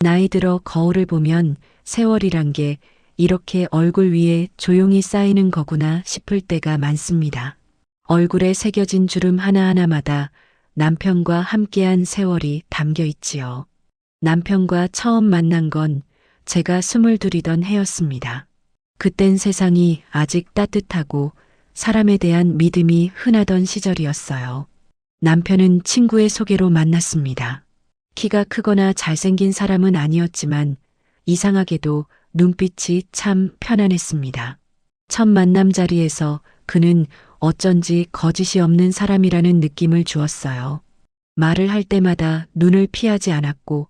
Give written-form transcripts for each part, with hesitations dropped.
나이 들어 거울을 보면 세월이란 게 이렇게 얼굴 위에 조용히 쌓이는 거구나 싶을 때가 많습니다. 얼굴에 새겨진 주름 하나하나마다 남편과 함께한 세월이 담겨 있지요. 남편과 처음 만난 건 제가 22이던 해였습니다. 그땐 세상이 아직 따뜻하고 사람에 대한 믿음이 흔하던 시절이었어요. 남편은 친구의 소개로 만났습니다. 키가 크거나 잘생긴 사람은 아니었지만 이상하게도 눈빛이 참 편안했습니다. 첫 만남 자리에서 그는 어쩐지 거짓이 없는 사람이라는 느낌을 주었어요. 말을 할 때마다 눈을 피하지 않았고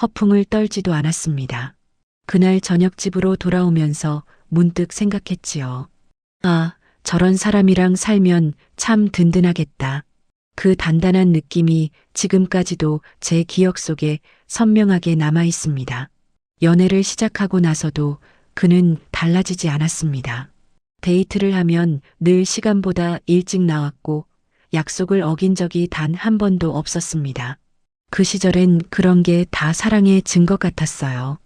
허풍을 떨지도 않았습니다. 그날 저녁 집으로 돌아오면서 문득 생각했지요. 아, 저런 사람이랑 살면 참 든든하겠다. 그 단단한 느낌이 지금까지도 제 기억 속에 선명하게 남아 있습니다. 연애를 시작하고 나서도 그는 달라지지 않았습니다. 데이트를 하면 늘 시간보다 일찍 나왔고 약속을 어긴 적이 단 한 번도 없었습니다. 그 시절엔 그런 게 다 사랑의 증거 같았어요.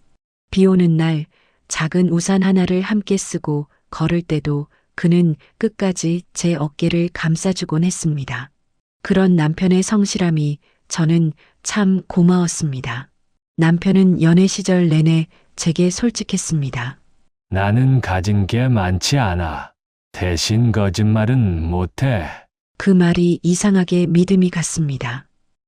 비 오는 날 작은 우산 하나를 함께 쓰고 걸을 때도 그는 끝까지 제 어깨를 감싸주곤 했습니다. 그런 남편의 성실함이 저는 참 고마웠습니다. 남편은 연애 시절 내내 제게 솔직했습니다. 나는 가진 게 많지 않아. 대신 거짓말은 못해. 그 말이 이상하게 믿음이 갔습니다.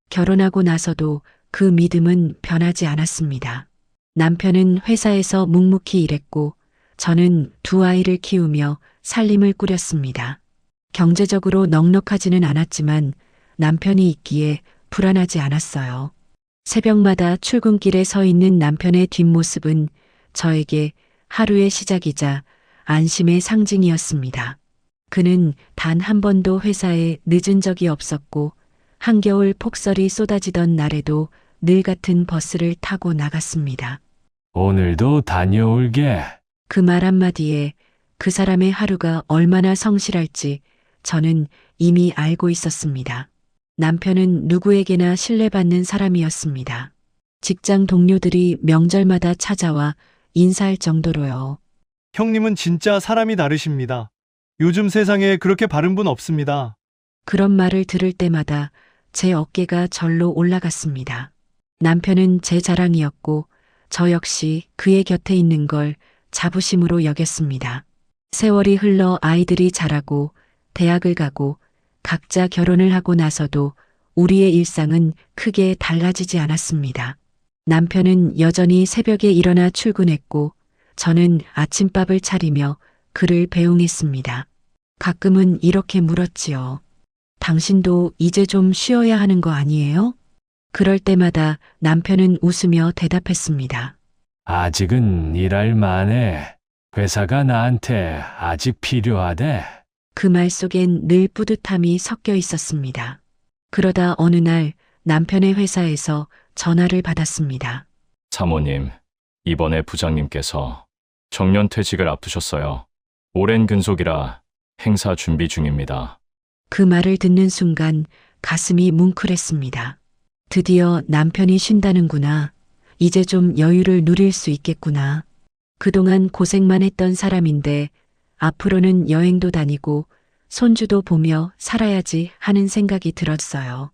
결혼하고 나서도 그 믿음은 변하지 않았습니다. 남편은 회사에서 묵묵히 일했고 저는 두 아이를 키우며 살림을 꾸렸습니다. 경제적으로 넉넉하지는 않았지만 남편이 있기에 불안하지 않았어요. 새벽마다 출근길에 서 있는 남편의 뒷모습은 저에게 하루의 시작이자 안심의 상징이었습니다. 그는 단 한 번도 회사에 늦은 적이 없었고 한겨울 폭설이 쏟아지던 날에도 늘 같은 버스를 타고 나갔습니다. 오늘도 다녀올게. 그 말 한마디에 그 사람의 하루가 얼마나 성실할지 저는 이미 알고 있었습니다. 남편은 누구에게나 신뢰받는 사람이었습니다. 직장 동료들이 명절마다 찾아와 인사할 정도로요. 형님은 진짜 사람이 다르십니다. 요즘 세상에 그렇게 바른 분 없습니다. 그런 말을 들을 때마다 제 어깨가 절로 올라갔습니다. 남편은 제 자랑이었고 저 역시 그의 곁에 있는 걸 자부심으로 여겼습니다. 세월이 흘러 아이들이 자라고 대학을 가고 각자 결혼을 하고 나서도 우리의 일상은 크게 달라지지 않았습니다. 남편은 여전히 새벽에 일어나 출근했고 저는 아침밥을 차리며 그를 배웅했습니다. 가끔은 이렇게 물었지요. 당신도 이제 좀 쉬어야 하는 거 아니에요? 그럴 때마다 남편은 웃으며 대답했습니다. 아직은 일할 만해. 회사가 나한테 아직 필요하대. 그 말 속엔 늘 뿌듯함이 섞여 있었습니다. 그러다 어느 날 남편의 회사에서 전화를 받았습니다. 사모님, 이번에 부장님께서 정년퇴직을 앞두셨어요. 오랜 근속이라 행사 준비 중입니다. 그 말을 듣는 순간 가슴이 뭉클했습니다. 드디어 남편이 쉰다는구나. 이제 좀 여유를 누릴 수 있겠구나. 그동안 고생만 했던 사람인데 앞으로는 여행도 다니고 손주도 보며 살아야지 하는 생각이 들었어요.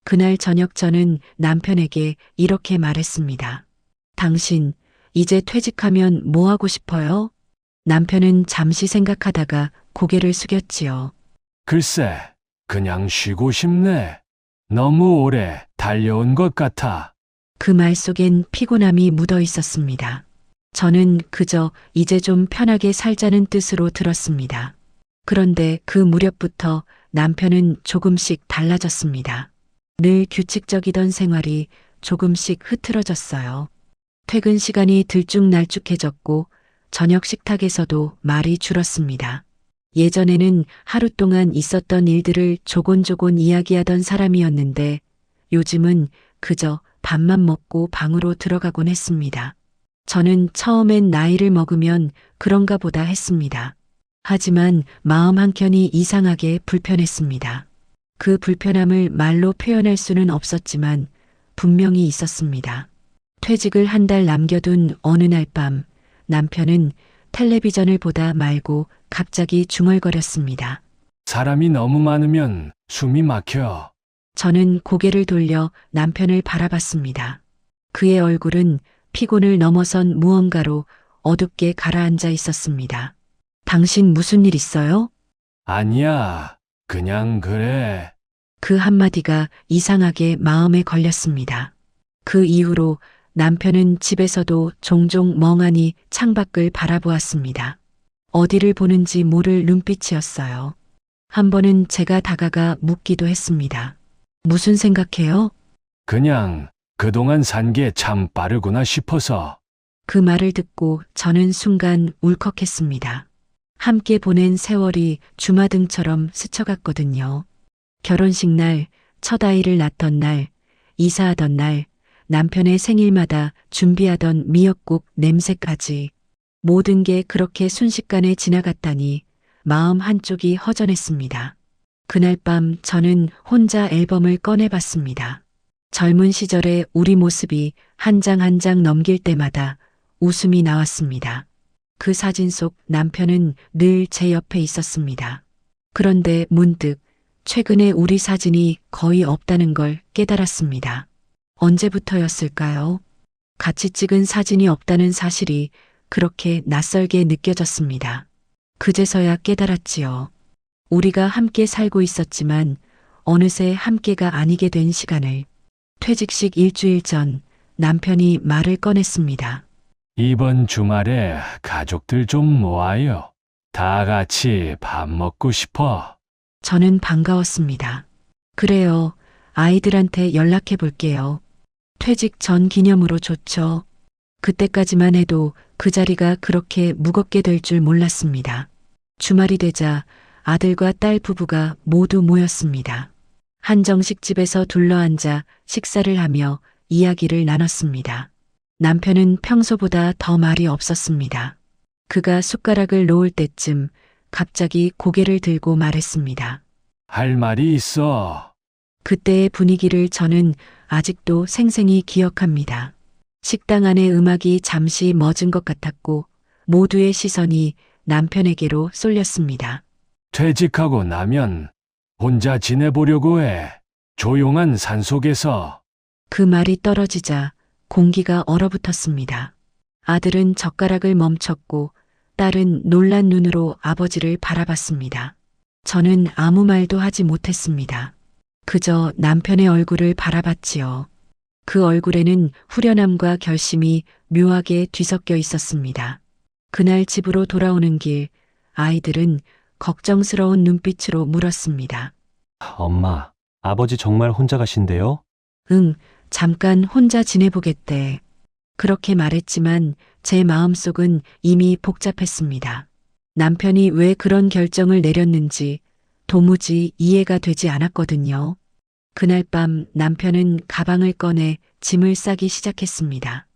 그날 저녁 저는 남편에게 이렇게 말했습니다. 당신, 이제 퇴직하면 뭐 하고 싶어요? 남편은 잠시 생각하다가 고개를 숙였지요. 글쎄, 그냥 쉬고 싶네. 너무 오래 달려온 것 같아. 그 말 속엔 피곤함이 묻어 있었습니다. 저는 그저 이제 좀 편하게 살자는 뜻으로 들었습니다. 그런데 그 무렵부터 남편은 조금씩 달라졌습니다. 늘 규칙적이던 생활이 조금씩 흐트러졌어요. 퇴근 시간이 들쭉날쭉해졌고 저녁 식탁에서도 말이 줄었습니다. 예전에는 하루 동안 있었던 일들을 조곤조곤 이야기하던 사람이었는데 요즘은 그저 밥만 먹고 방으로 들어가곤 했습니다. 저는 처음엔 나이를 먹으면 그런가 보다 했습니다. 하지만 마음 한켠이 이상하게 불편했습니다. 그 불편함을 말로 표현할 수는 없었지만 분명히 있었습니다. 퇴직을 한 달 남겨둔 어느 날 밤 남편은 텔레비전을 보다 말고 갑자기 중얼거렸습니다. 사람이 너무 많으면 숨이 막혀. 저는 고개를 돌려 남편을 바라봤습니다. 그의 얼굴은 피곤을 넘어선 무언가로 어둡게 가라앉아 있었습니다. 당신 무슨 일 있어요? 아니야. 그냥 그래. 그 한마디가 이상하게 마음에 걸렸습니다. 그 이후로 남편은 집에서도 종종 멍하니 창밖을 바라보았습니다. 어디를 보는지 모를 눈빛이었어요. 한 번은 제가 다가가 묻기도 했습니다. 무슨 생각해요? 그냥 그동안 산 게 참 빠르구나 싶어서. 그 말을 듣고 저는 순간 울컥했습니다. 함께 보낸 세월이 주마등처럼 스쳐갔거든요. 결혼식 날, 첫 아이를 낳던 날, 이사하던 날, 남편의 생일마다 준비하던 미역국 냄새까지 모든 게 그렇게 순식간에 지나갔다니 마음 한쪽이 허전했습니다. 그날 밤 저는 혼자 앨범을 꺼내봤습니다. 젊은 시절의 우리 모습이 한 장 한 장 넘길 때마다 웃음이 나왔습니다. 그 사진 속 남편은 늘 제 옆에 있었습니다. 그런데 문득 최근에 우리 사진이 거의 없다는 걸 깨달았습니다. 언제부터였을까요? 같이 찍은 사진이 없다는 사실이 그렇게 낯설게 느껴졌습니다. 그제서야 깨달았지요. 우리가 함께 살고 있었지만 어느새 함께가 아니게 된 시간을. 퇴직식 일주일 전 남편이 말을 꺼냈습니다. 이번 주말에 가족들 좀 모아요. 다 같이 밥 먹고 싶어. 저는 반가웠습니다. 그래요. 아이들한테 연락해 볼게요. 퇴직 전 기념으로 좋죠. 그때까지만 해도 그 자리가 그렇게 무겁게 될 줄 몰랐습니다. 주말이 되자 아들과 딸 부부가 모두 모였습니다. 한정식 집에서 둘러앉아 식사를 하며 이야기를 나눴습니다. 남편은 평소보다 더 말이 없었습니다. 그가 숟가락을 놓을 때쯤 갑자기 고개를 들고 말했습니다. 할 말이 있어. 그때의 분위기를 저는 아직도 생생히 기억합니다. 식당 안의 음악이 잠시 멎은 것 같았고 모두의 시선이 남편에게로 쏠렸습니다. 퇴직하고 나면 혼자 지내보려고 해. 조용한 산속에서. 그 말이 떨어지자 공기가 얼어붙었습니다. 아들은 젓가락을 멈췄고 딸은 놀란 눈으로 아버지를 바라봤습니다. 저는 아무 말도 하지 못했습니다. 그저 남편의 얼굴을 바라봤지요. 그 얼굴에는 후련함과 결심이 묘하게 뒤섞여 있었습니다. 그날 집으로 돌아오는 길, 아이들은 걱정스러운 눈빛으로 물었습니다. 엄마, 아버지 정말 혼자 가신대요? 응, 잠깐 혼자 지내보겠대. 그렇게 말했지만 제 마음속은 이미 복잡했습니다. 남편이 왜 그런 결정을 내렸는지 도무지 이해가 되지 않았거든요. 그날 밤 남편은 가방을 꺼내 짐을 싸기 시작했습니다.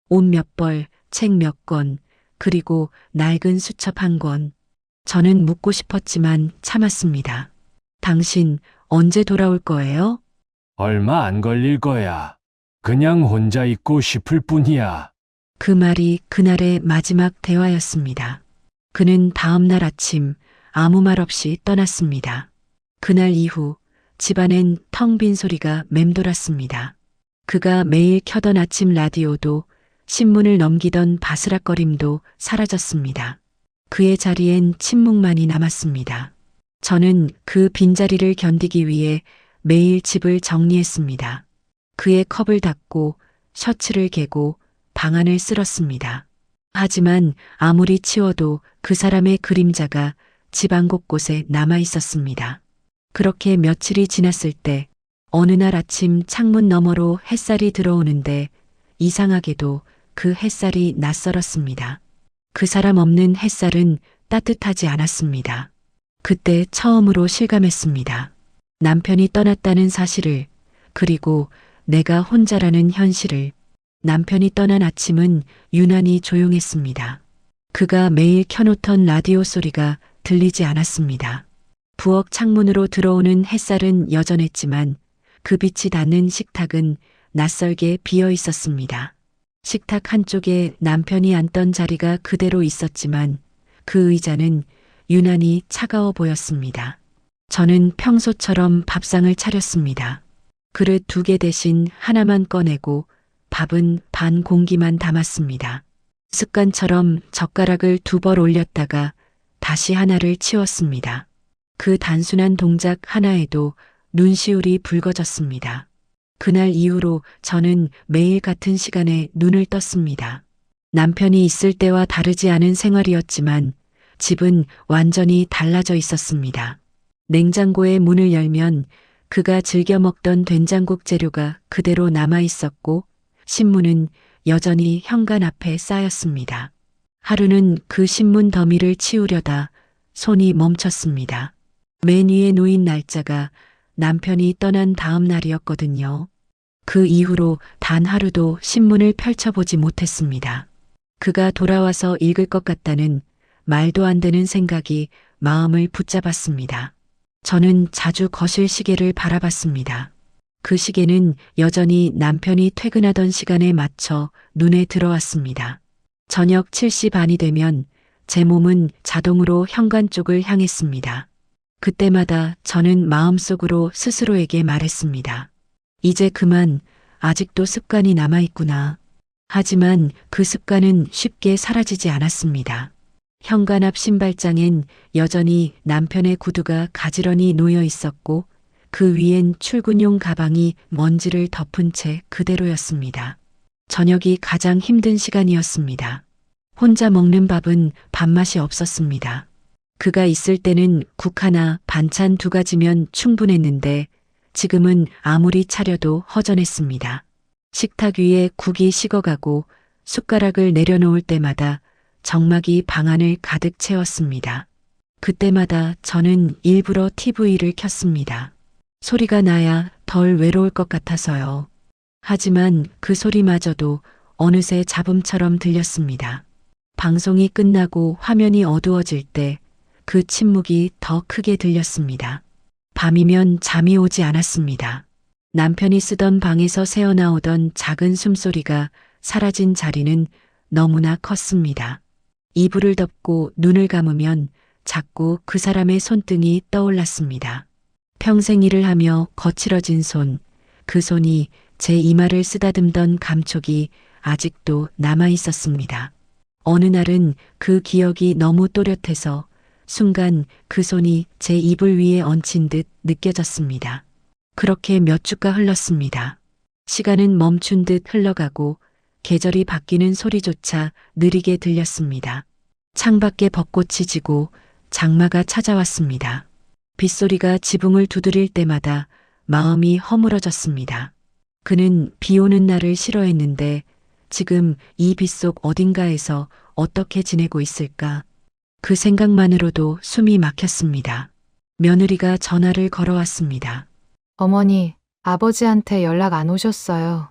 옷 몇 벌, 책 몇 권, 그리고 낡은 수첩 한 권. 저는 묻고 싶었지만 참았습니다. 당신 언제 돌아올 거예요? 얼마 안 걸릴 거야. 그냥 혼자 있고 싶을 뿐이야. 그 말이 그날의 마지막 대화였습니다. 그는 다음 날 아침 아무 말 없이 떠났습니다. 그날 이후 집안엔 텅 빈 소리가 맴돌았습니다. 그가 매일 켜던 아침 라디오도 신문을 넘기던 바스락거림도 사라졌습니다. 그의 자리엔 침묵만이 남았습니다. 저는 그 빈자리를 견디기 위해 매일 집을 정리했습니다. 그의 컵을 닦고 셔츠를 개고 방안을 쓸었습니다. 하지만 아무리 치워도 그 사람의 그림자가 집안 곳곳에 남아 있었습니다. 그렇게 며칠이 지났을 때 어느 날 아침 창문 너머로 햇살이 들어오는데 이상하게도 그 햇살이 낯설었습니다. 그 사람 없는 햇살은 따뜻하지 않았습니다. 그때 처음으로 실감했습니다. 남편이 떠났다는 사실을, 그리고 내가 혼자라는 현실을. 남편이 떠난 아침은 유난히 조용했습니다. 그가 매일 켜놓던 라디오 소리가 들리지 않았습니다. 부엌 창문으로 들어오는 햇살은 여전했지만 그 빛이 닿는 식탁은 낯설게 비어 있었습니다. 식탁 한쪽에 남편이 앉던 자리가 그대로 있었지만 그 의자는 유난히 차가워 보였습니다. 저는 평소처럼 밥상을 차렸습니다. 그릇 2개 대신 하나만 꺼내고 밥은 반 공기만 담았습니다. 습관처럼 젓가락을 2번 올렸다가 다시 하나를 치웠습니다. 그 단순한 동작 하나에도 눈시울이 붉어졌습니다. 그날 이후로 저는 매일 같은 시간에 눈을 떴습니다. 남편이 있을 때와 다르지 않은 생활이었지만 집은 완전히 달라져 있었습니다. 냉장고의 문을 열면 그가 즐겨 먹던 된장국 재료가 그대로 남아 있었고 신문은 여전히 현관 앞에 쌓였습니다. 하루는 그 신문 더미를 치우려다 손이 멈췄습니다. 맨 위에 놓인 날짜가 남편이 떠난 다음 날이었거든요. 그 이후로 단 하루도 신문을 펼쳐보지 못했습니다. 그가 돌아와서 읽을 것 같다는 말도 안 되는 생각이 마음을 붙잡았습니다. 저는 자주 거실 시계를 바라봤습니다. 그 시계는 여전히 남편이 퇴근하던 시간에 맞춰 눈에 들어왔습니다. 저녁 7시 반이 되면 제 몸은 자동으로 현관 쪽을 향했습니다. 그때마다 저는 마음속으로 스스로에게 말했습니다. 이제 그만, 아직도 습관이 남아있구나. 하지만 그 습관은 쉽게 사라지지 않았습니다. 현관 앞 신발장엔 여전히 남편의 구두가 가지런히 놓여 있었고 그 위엔 출근용 가방이 먼지를 덮은 채 그대로였습니다. 저녁이 가장 힘든 시간이었습니다. 혼자 먹는 밥은 밥맛이 없었습니다. 그가 있을 때는 국 하나, 반찬 2가지면 충분했는데 지금은 아무리 차려도 허전했습니다. 식탁 위에 국이 식어가고 숟가락을 내려놓을 때마다 정막이 방 안을 가득 채웠습니다. 그때마다 저는 일부러 TV를 켰습니다. 소리가 나야 덜 외로울 것 같아서요. 하지만 그 소리마저도 어느새 잡음처럼 들렸습니다. 방송이 끝나고 화면이 어두워질 때 그 침묵이 더 크게 들렸습니다. 밤이면 잠이 오지 않았습니다. 남편이 쓰던 방에서 새어나오던 작은 숨소리가 사라진 자리는 너무나 컸습니다. 이불을 덮고 눈을 감으면 자꾸 그 사람의 손등이 떠올랐습니다. 평생 일을 하며 거칠어진 손, 그 손이 제 이마를 쓰다듬던 감촉이 아직도 남아 있었습니다. 어느 날은 그 기억이 너무 또렷해서 순간 그 손이 제 이불 위에 얹힌 듯 느껴졌습니다. 그렇게 몇 주가 흘렀습니다. 시간은 멈춘 듯 흘러가고 계절이 바뀌는 소리조차 느리게 들렸습니다. 창밖에 벚꽃이 지고 장마가 찾아왔습니다. 빗소리가 지붕을 두드릴 때마다 마음이 허물어졌습니다. 그는 비 오는 날을 싫어했는데 지금 이 빗속 어딘가에서 어떻게 지내고 있을까? 그 생각만으로도 숨이 막혔습니다. 며느리가 전화를 걸어왔습니다. 어머니, 아버지한테 연락 안 오셨어요.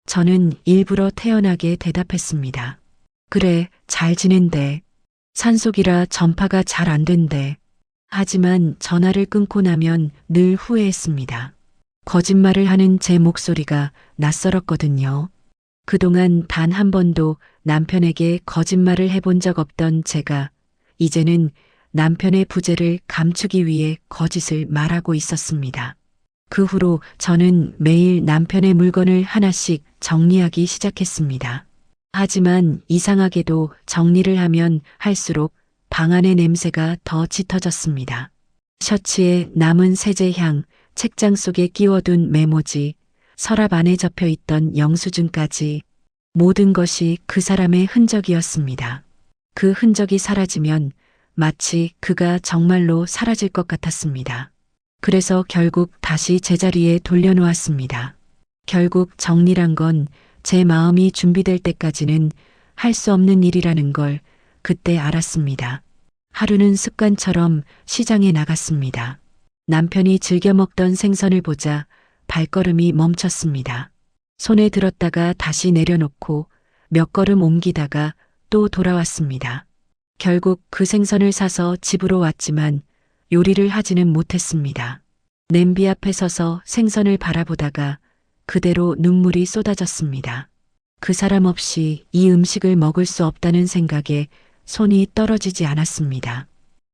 저는 일부러 태연하게 대답했습니다. 그래, 잘 지낸대. 산속이라 전파가 잘 안 된대. 하지만 전화를 끊고 나면 늘 후회했습니다. 거짓말을 하는 제 목소리가 낯설었거든요. 그동안 단 한 번도 남편에게 거짓말을 해본 적 없던 제가 이제는 남편의 부재를 감추기 위해 거짓을 말하고 있었습니다. 그 후로 저는 매일 남편의 물건을 하나씩 정리하기 시작했습니다. 하지만 이상하게도 정리를 하면 할수록 방 안의 냄새가 더 짙어졌습니다. 셔츠에 남은 세제향, 책장 속에 끼워둔 메모지, 서랍 안에 접혀있던 영수증까지 모든 것이 그 사람의 흔적이었습니다. 그 흔적이 사라지면 마치 그가 정말로 사라질 것 같았습니다. 그래서 결국 다시 제자리에 돌려놓았습니다. 결국 정리란 건 제 마음이 준비될 때까지는 할 수 없는 일이라는 걸 그때 알았습니다. 하루는 습관처럼 시장에 나갔습니다. 남편이 즐겨 먹던 생선을 보자 발걸음이 멈췄습니다. 손에 들었다가 다시 내려놓고 몇 걸음 옮기다가 또 돌아왔습니다. 결국 그 생선을 사서 집으로 왔지만 요리를 하지는 못했습니다. 냄비 앞에 서서 생선을 바라보다가 그대로 눈물이 쏟아졌습니다. 그 사람 없이 이 음식을 먹을 수 없다는 생각에 손이 떨어지지 않았습니다.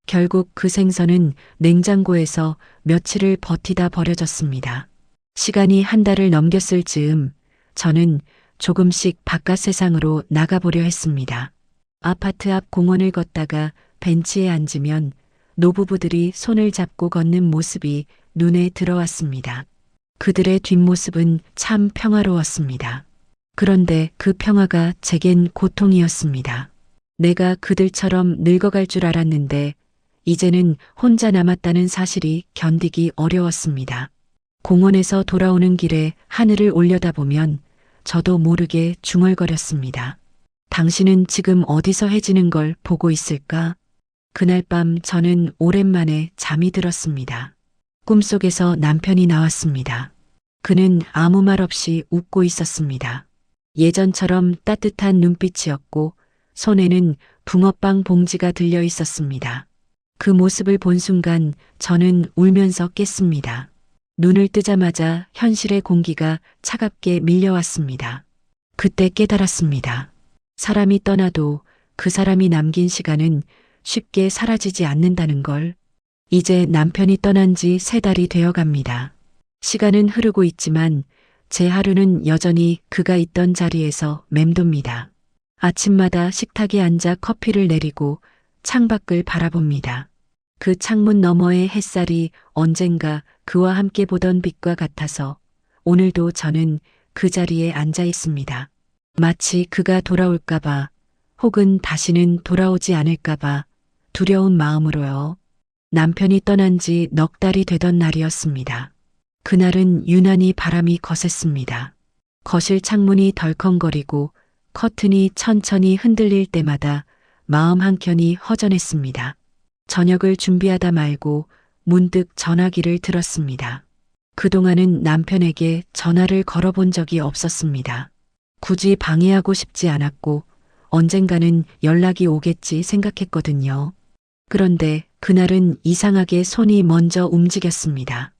결국 그 생선은 냉장고에서 며칠을 버티다 버려졌습니다. 시간이 한 달을 넘겼을 즈음 저는 조금씩 바깥 세상으로 나가보려 했습니다. 아파트 앞 공원을 걷다가 벤치에 앉으면 노부부들이 손을 잡고 걷는 모습이 눈에 들어왔습니다. 그들의 뒷모습은 참 평화로웠습니다. 그런데 그 평화가 제겐 고통이었습니다. 내가 그들처럼 늙어갈 줄 알았는데 이제는 혼자 남았다는 사실이 견디기 어려웠습니다. 공원에서 돌아오는 길에 하늘을 올려다보면 저도 모르게 중얼거렸습니다. 당신은 지금 어디서 해지는 걸 보고 있을까? 그날 밤 저는 오랜만에 잠이 들었습니다. 꿈속에서 남편이 나왔습니다. 그는 아무 말 없이 웃고 있었습니다. 예전처럼 따뜻한 눈빛이었고 손에는 붕어빵 봉지가 들려 있었습니다. 그 모습을 본 순간 저는 울면서 깼습니다. 눈을 뜨자마자 현실의 공기가 차갑게 밀려왔습니다. 그때 깨달았습니다. 사람이 떠나도 그 사람이 남긴 시간은 쉽게 사라지지 않는다는 걸. 이제 남편이 떠난 지 3달이 되어 갑니다. 시간은 흐르고 있지만 제 하루는 여전히 그가 있던 자리에서 맴돕니다. 아침마다 식탁에 앉아 커피를 내리고 창밖을 바라봅니다. 그 창문 너머의 햇살이 언젠가 그와 함께 보던 빛과 같아서 오늘도 저는 그 자리에 앉아 있습니다. 마치 그가 돌아올까봐 혹은 다시는 돌아오지 않을까봐 두려운 마음으로요. 남편이 떠난 지 넉 달이 되던 날이었습니다. 그날은 유난히 바람이 거셌습니다. 거실 창문이 덜컹거리고 커튼이 천천히 흔들릴 때마다 마음 한켠이 허전했습니다. 저녁을 준비하다 말고 문득 전화기를 들었습니다. 그동안은 남편에게 전화를 걸어본 적이 없었습니다. 굳이 방해하고 싶지 않았고 언젠가는 연락이 오겠지 생각했거든요. 그런데 그날은 이상하게 손이 먼저 움직였습니다.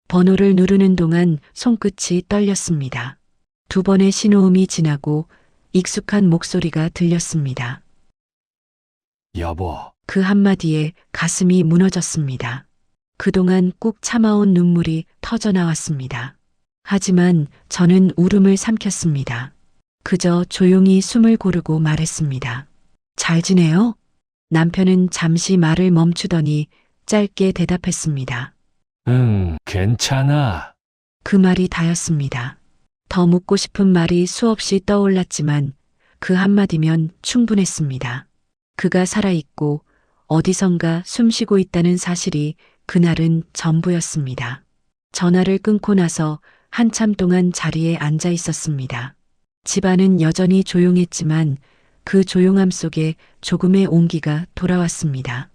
번호를 누르는 동안 손끝이 떨렸습니다. 2번의 신호음이 지나고 익숙한 목소리가 들렸습니다. 여보, 그 한마디에 가슴이 무너졌습니다. 그동안 꾹 참아온 눈물이 터져 나왔습니다. 하지만 저는 울음을 삼켰습니다. 그저 조용히 숨을 고르고 말했습니다. 잘 지내요? 남편은 잠시 말을 멈추더니 짧게 대답했습니다. 응, 괜찮아. 그 말이 다였습니다. 더 묻고 싶은 말이 수없이 떠올랐지만 그 한마디면 충분했습니다. 그가 살아있고 어디선가 숨쉬고 있다는 사실이 그날은 전부였습니다. 전화를 끊고 나서 한참 동안 자리에 앉아 있었습니다. 집안은 여전히 조용했지만 그 조용함 속에 조금의 온기가 돌아왔습니다.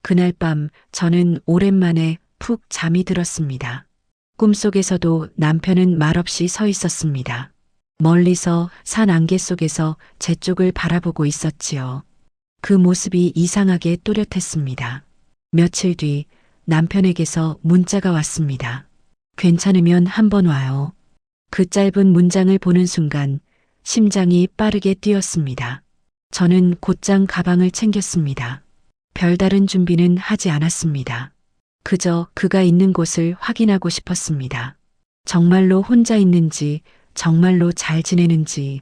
그날 밤 저는 오랜만에 푹 잠이 들었습니다. 꿈속에서도 남편은 말없이 서 있었습니다. 멀리서 산 안개 속에서 제 쪽을 바라보고 있었지요. 그 모습이 이상하게 또렷했습니다. 며칠 뒤 남편에게서 문자가 왔습니다. 괜찮으면 한번 와요. 그 짧은 문장을 보는 순간 심장이 빠르게 뛰었습니다. 저는 곧장 가방을 챙겼습니다. 별다른 준비는 하지 않았습니다. 그저 그가 있는 곳을 확인하고 싶었습니다. 정말로 혼자 있는지, 정말로 잘 지내는지.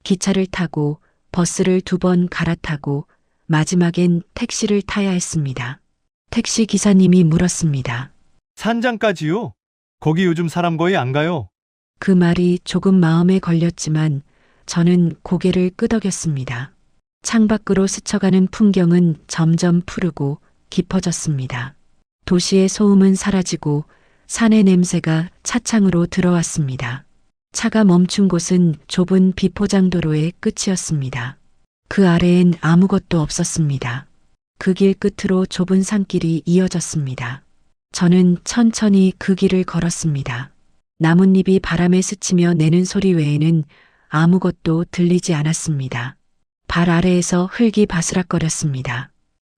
기차를 타고 버스를 2번 갈아타고 마지막엔 택시를 타야 했습니다. 택시 기사님이 물었습니다. 산장까지요? 거기 요즘 사람 거의 안 가요. 그 말이 조금 마음에 걸렸지만 저는 고개를 끄덕였습니다. 창밖으로 스쳐가는 풍경은 점점 푸르고 깊어졌습니다. 도시의 소음은 사라지고 산의 냄새가 차창으로 들어왔습니다. 차가 멈춘 곳은 좁은 비포장도로의 끝이었습니다. 그 아래엔 아무것도 없었습니다. 그 길 끝으로 좁은 산길이 이어졌습니다. 저는 천천히 그 길을 걸었습니다. 나뭇잎이 바람에 스치며 내는 소리 외에는 아무것도 들리지 않았습니다. 발 아래에서 흙이 바스락거렸습니다.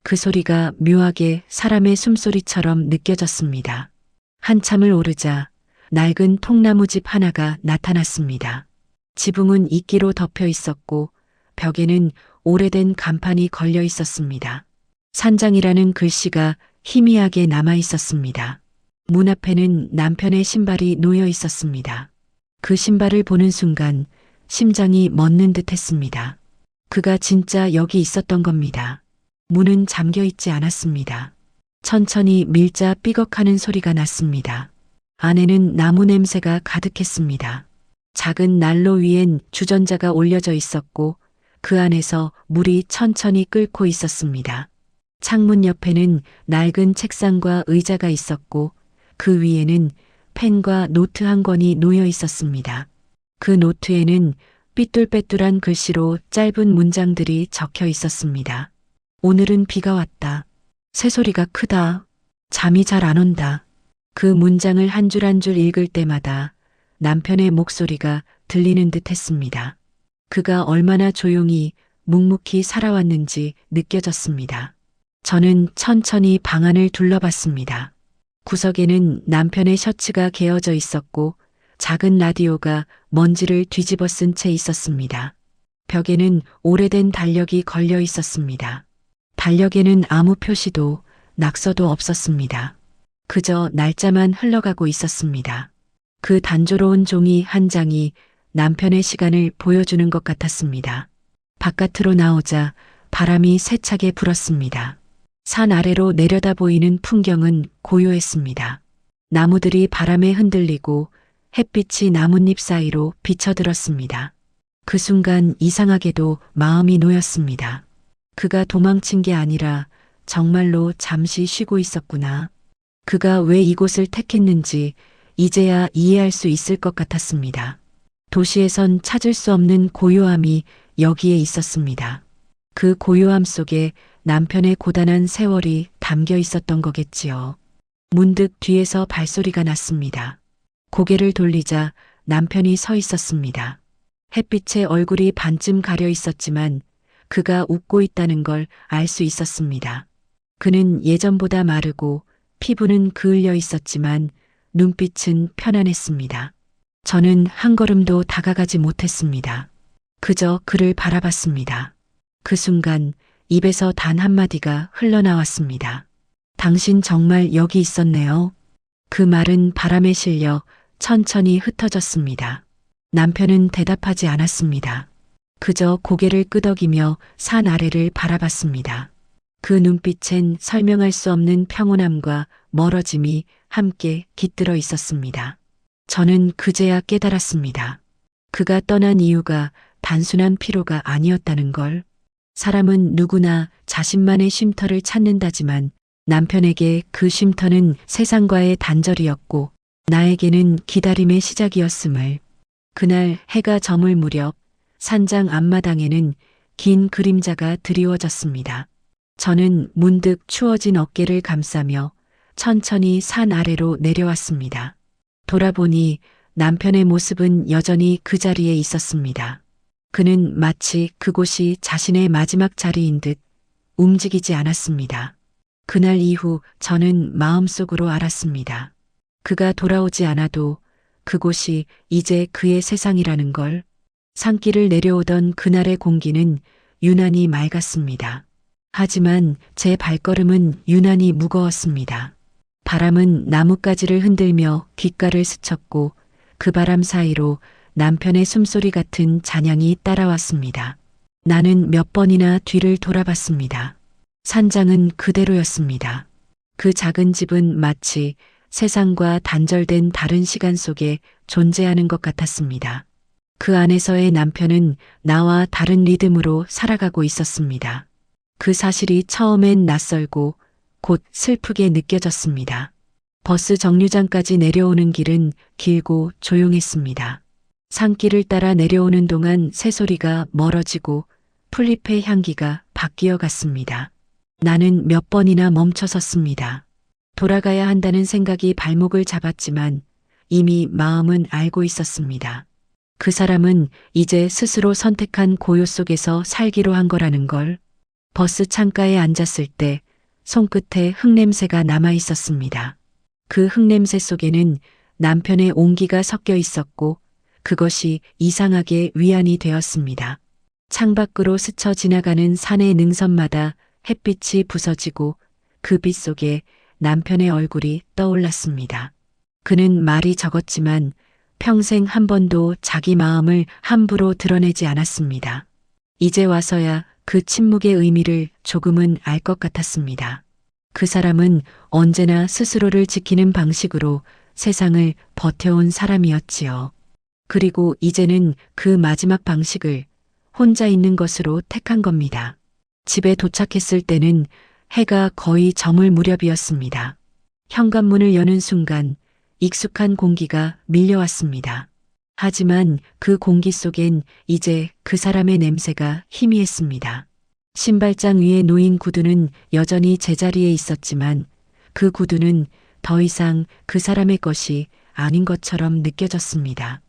그 소리가 묘하게 사람의 숨소리처럼 느껴졌습니다. 한참을 오르자 낡은 통나무집 하나가 나타났습니다. 지붕은 이끼로 덮여 있었고 벽에는 오래된 간판이 걸려 있었습니다. 산장이라는 글씨가 희미하게 남아 있었습니다. 문 앞에는 남편의 신발이 놓여 있었습니다. 그 신발을 보는 순간 심장이 멎는 듯 했습니다. 그가 진짜 여기 있었던 겁니다. 문은 잠겨 있지 않았습니다. 천천히 밀자 삐걱하는 소리가 났습니다. 안에는 나무 냄새가 가득했습니다. 작은 난로 위엔 주전자가 올려져 있었고 그 안에서 물이 천천히 끓고 있었습니다. 창문 옆에는 낡은 책상과 의자가 있었고 그 위에는 펜과 노트 한 권이 놓여 있었습니다. 그 노트에는 삐뚤빼뚤한 글씨로 짧은 문장들이 적혀 있었습니다. 오늘은 비가 왔다. 새소리가 크다. 잠이 잘 안 온다. 그 문장을 한 줄 한 줄 읽을 때마다 남편의 목소리가 들리는 듯 했습니다. 그가 얼마나 조용히 묵묵히 살아왔는지 느껴졌습니다. 저는 천천히 방 안을 둘러봤습니다. 구석에는 남편의 셔츠가 개어져 있었고 작은 라디오가 먼지를 뒤집어 쓴 채 있었습니다. 벽에는 오래된 달력이 걸려 있었습니다. 달력에는 아무 표시도 낙서도 없었습니다. 그저 날짜만 흘러가고 있었습니다. 그 단조로운 종이 한 장이 남편의 시간을 보여주는 것 같았습니다. 바깥으로 나오자 바람이 세차게 불었습니다. 산 아래로 내려다 보이는 풍경은 고요했습니다. 나무들이 바람에 흔들리고 햇빛이 나뭇잎 사이로 비쳐들었습니다. 그 순간 이상하게도 마음이 놓였습니다. 그가 도망친 게 아니라 정말로 잠시 쉬고 있었구나. 그가 왜 이곳을 택했는지 이제야 이해할 수 있을 것 같았습니다. 도시에선 찾을 수 없는 고요함이 여기에 있었습니다. 그 고요함 속에 남편의 고단한 세월이 담겨 있었던 거겠지요. 문득 뒤에서 발소리가 났습니다. 고개를 돌리자 남편이 서 있었습니다. 햇빛에 얼굴이 반쯤 가려 있었지만 그가 웃고 있다는 걸 알 수 있었습니다. 그는 예전보다 마르고 피부는 그을려 있었지만 눈빛은 편안했습니다. 저는 한 걸음도 다가가지 못했습니다. 그저 그를 바라봤습니다. 그 순간 입에서 단 한마디가 흘러나왔습니다. 당신 정말 여기 있었네요. 그 말은 바람에 실려 천천히 흩어졌습니다. 남편은 대답하지 않았습니다. 그저 고개를 끄덕이며 산 아래를 바라봤습니다. 그 눈빛엔 설명할 수 없는 평온함과 멀어짐이 함께 깃들어 있었습니다. 저는 그제야 깨달았습니다. 그가 떠난 이유가 단순한 피로가 아니었다는 걸. 사람은 누구나 자신만의 쉼터를 찾는다지만 남편에게 그 쉼터는 세상과의 단절이었고 나에게는 기다림의 시작이었음을. 그날 해가 저물 무렵 산장 앞마당에는 긴 그림자가 드리워졌습니다. 저는 문득 추워진 어깨를 감싸며 천천히 산 아래로 내려왔습니다. 돌아보니 남편의 모습은 여전히 그 자리에 있었습니다. 그는 마치 그곳이 자신의 마지막 자리인 듯 움직이지 않았습니다. 그날 이후 저는 마음속으로 알았습니다. 그가 돌아오지 않아도 그곳이 이제 그의 세상이라는 걸. 산길을 내려오던 그날의 공기는 유난히 맑았습니다. 하지만 제 발걸음은 유난히 무거웠습니다. 바람은 나뭇가지를 흔들며 귓가를 스쳤고 그 바람 사이로 남편의 숨소리 같은 잔향이 따라왔습니다. 나는 몇 번이나 뒤를 돌아봤습니다. 산장은 그대로였습니다. 그 작은 집은 마치 세상과 단절된 다른 시간 속에 존재하는 것 같았습니다. 그 안에서의 남편은 나와 다른 리듬으로 살아가고 있었습니다. 그 사실이 처음엔 낯설고 곧 슬프게 느껴졌습니다. 버스 정류장까지 내려오는 길은 길고 조용했습니다. 산길을 따라 내려오는 동안 새소리가 멀어지고 풀잎의 향기가 바뀌어 갔습니다. 나는 몇 번이나 멈춰섰습니다. 돌아가야 한다는 생각이 발목을 잡았지만 이미 마음은 알고 있었습니다. 그 사람은 이제 스스로 선택한 고요 속에서 살기로 한 거라는 걸. 버스 창가에 앉았을 때 손끝에 흙냄새가 남아 있었습니다. 그 흙냄새 속에는 남편의 온기가 섞여 있었고 그것이 이상하게 위안이 되었습니다. 창밖으로 스쳐 지나가는 산의 능선마다 햇빛이 부서지고 그 빛 속에 남편의 얼굴이 떠올랐습니다. 그는 말이 적었지만 평생 한 번도 자기 마음을 함부로 드러내지 않았습니다. 이제 와서야 그 침묵의 의미를 조금은 알 것 같았습니다. 그 사람은 언제나 스스로를 지키는 방식으로 세상을 버텨온 사람이었지요. 그리고 이제는 그 마지막 방식을 혼자 있는 것으로 택한 겁니다. 집에 도착했을 때는 해가 거의 저물 무렵이었습니다. 현관문을 여는 순간 익숙한 공기가 밀려왔습니다. 하지만 그 공기 속엔 이제 그 사람의 냄새가 희미했습니다. 신발장 위에 놓인 구두는 여전히 제자리에 있었지만 그 구두는 더 이상 그 사람의 것이 아닌 것처럼 느껴졌습니다.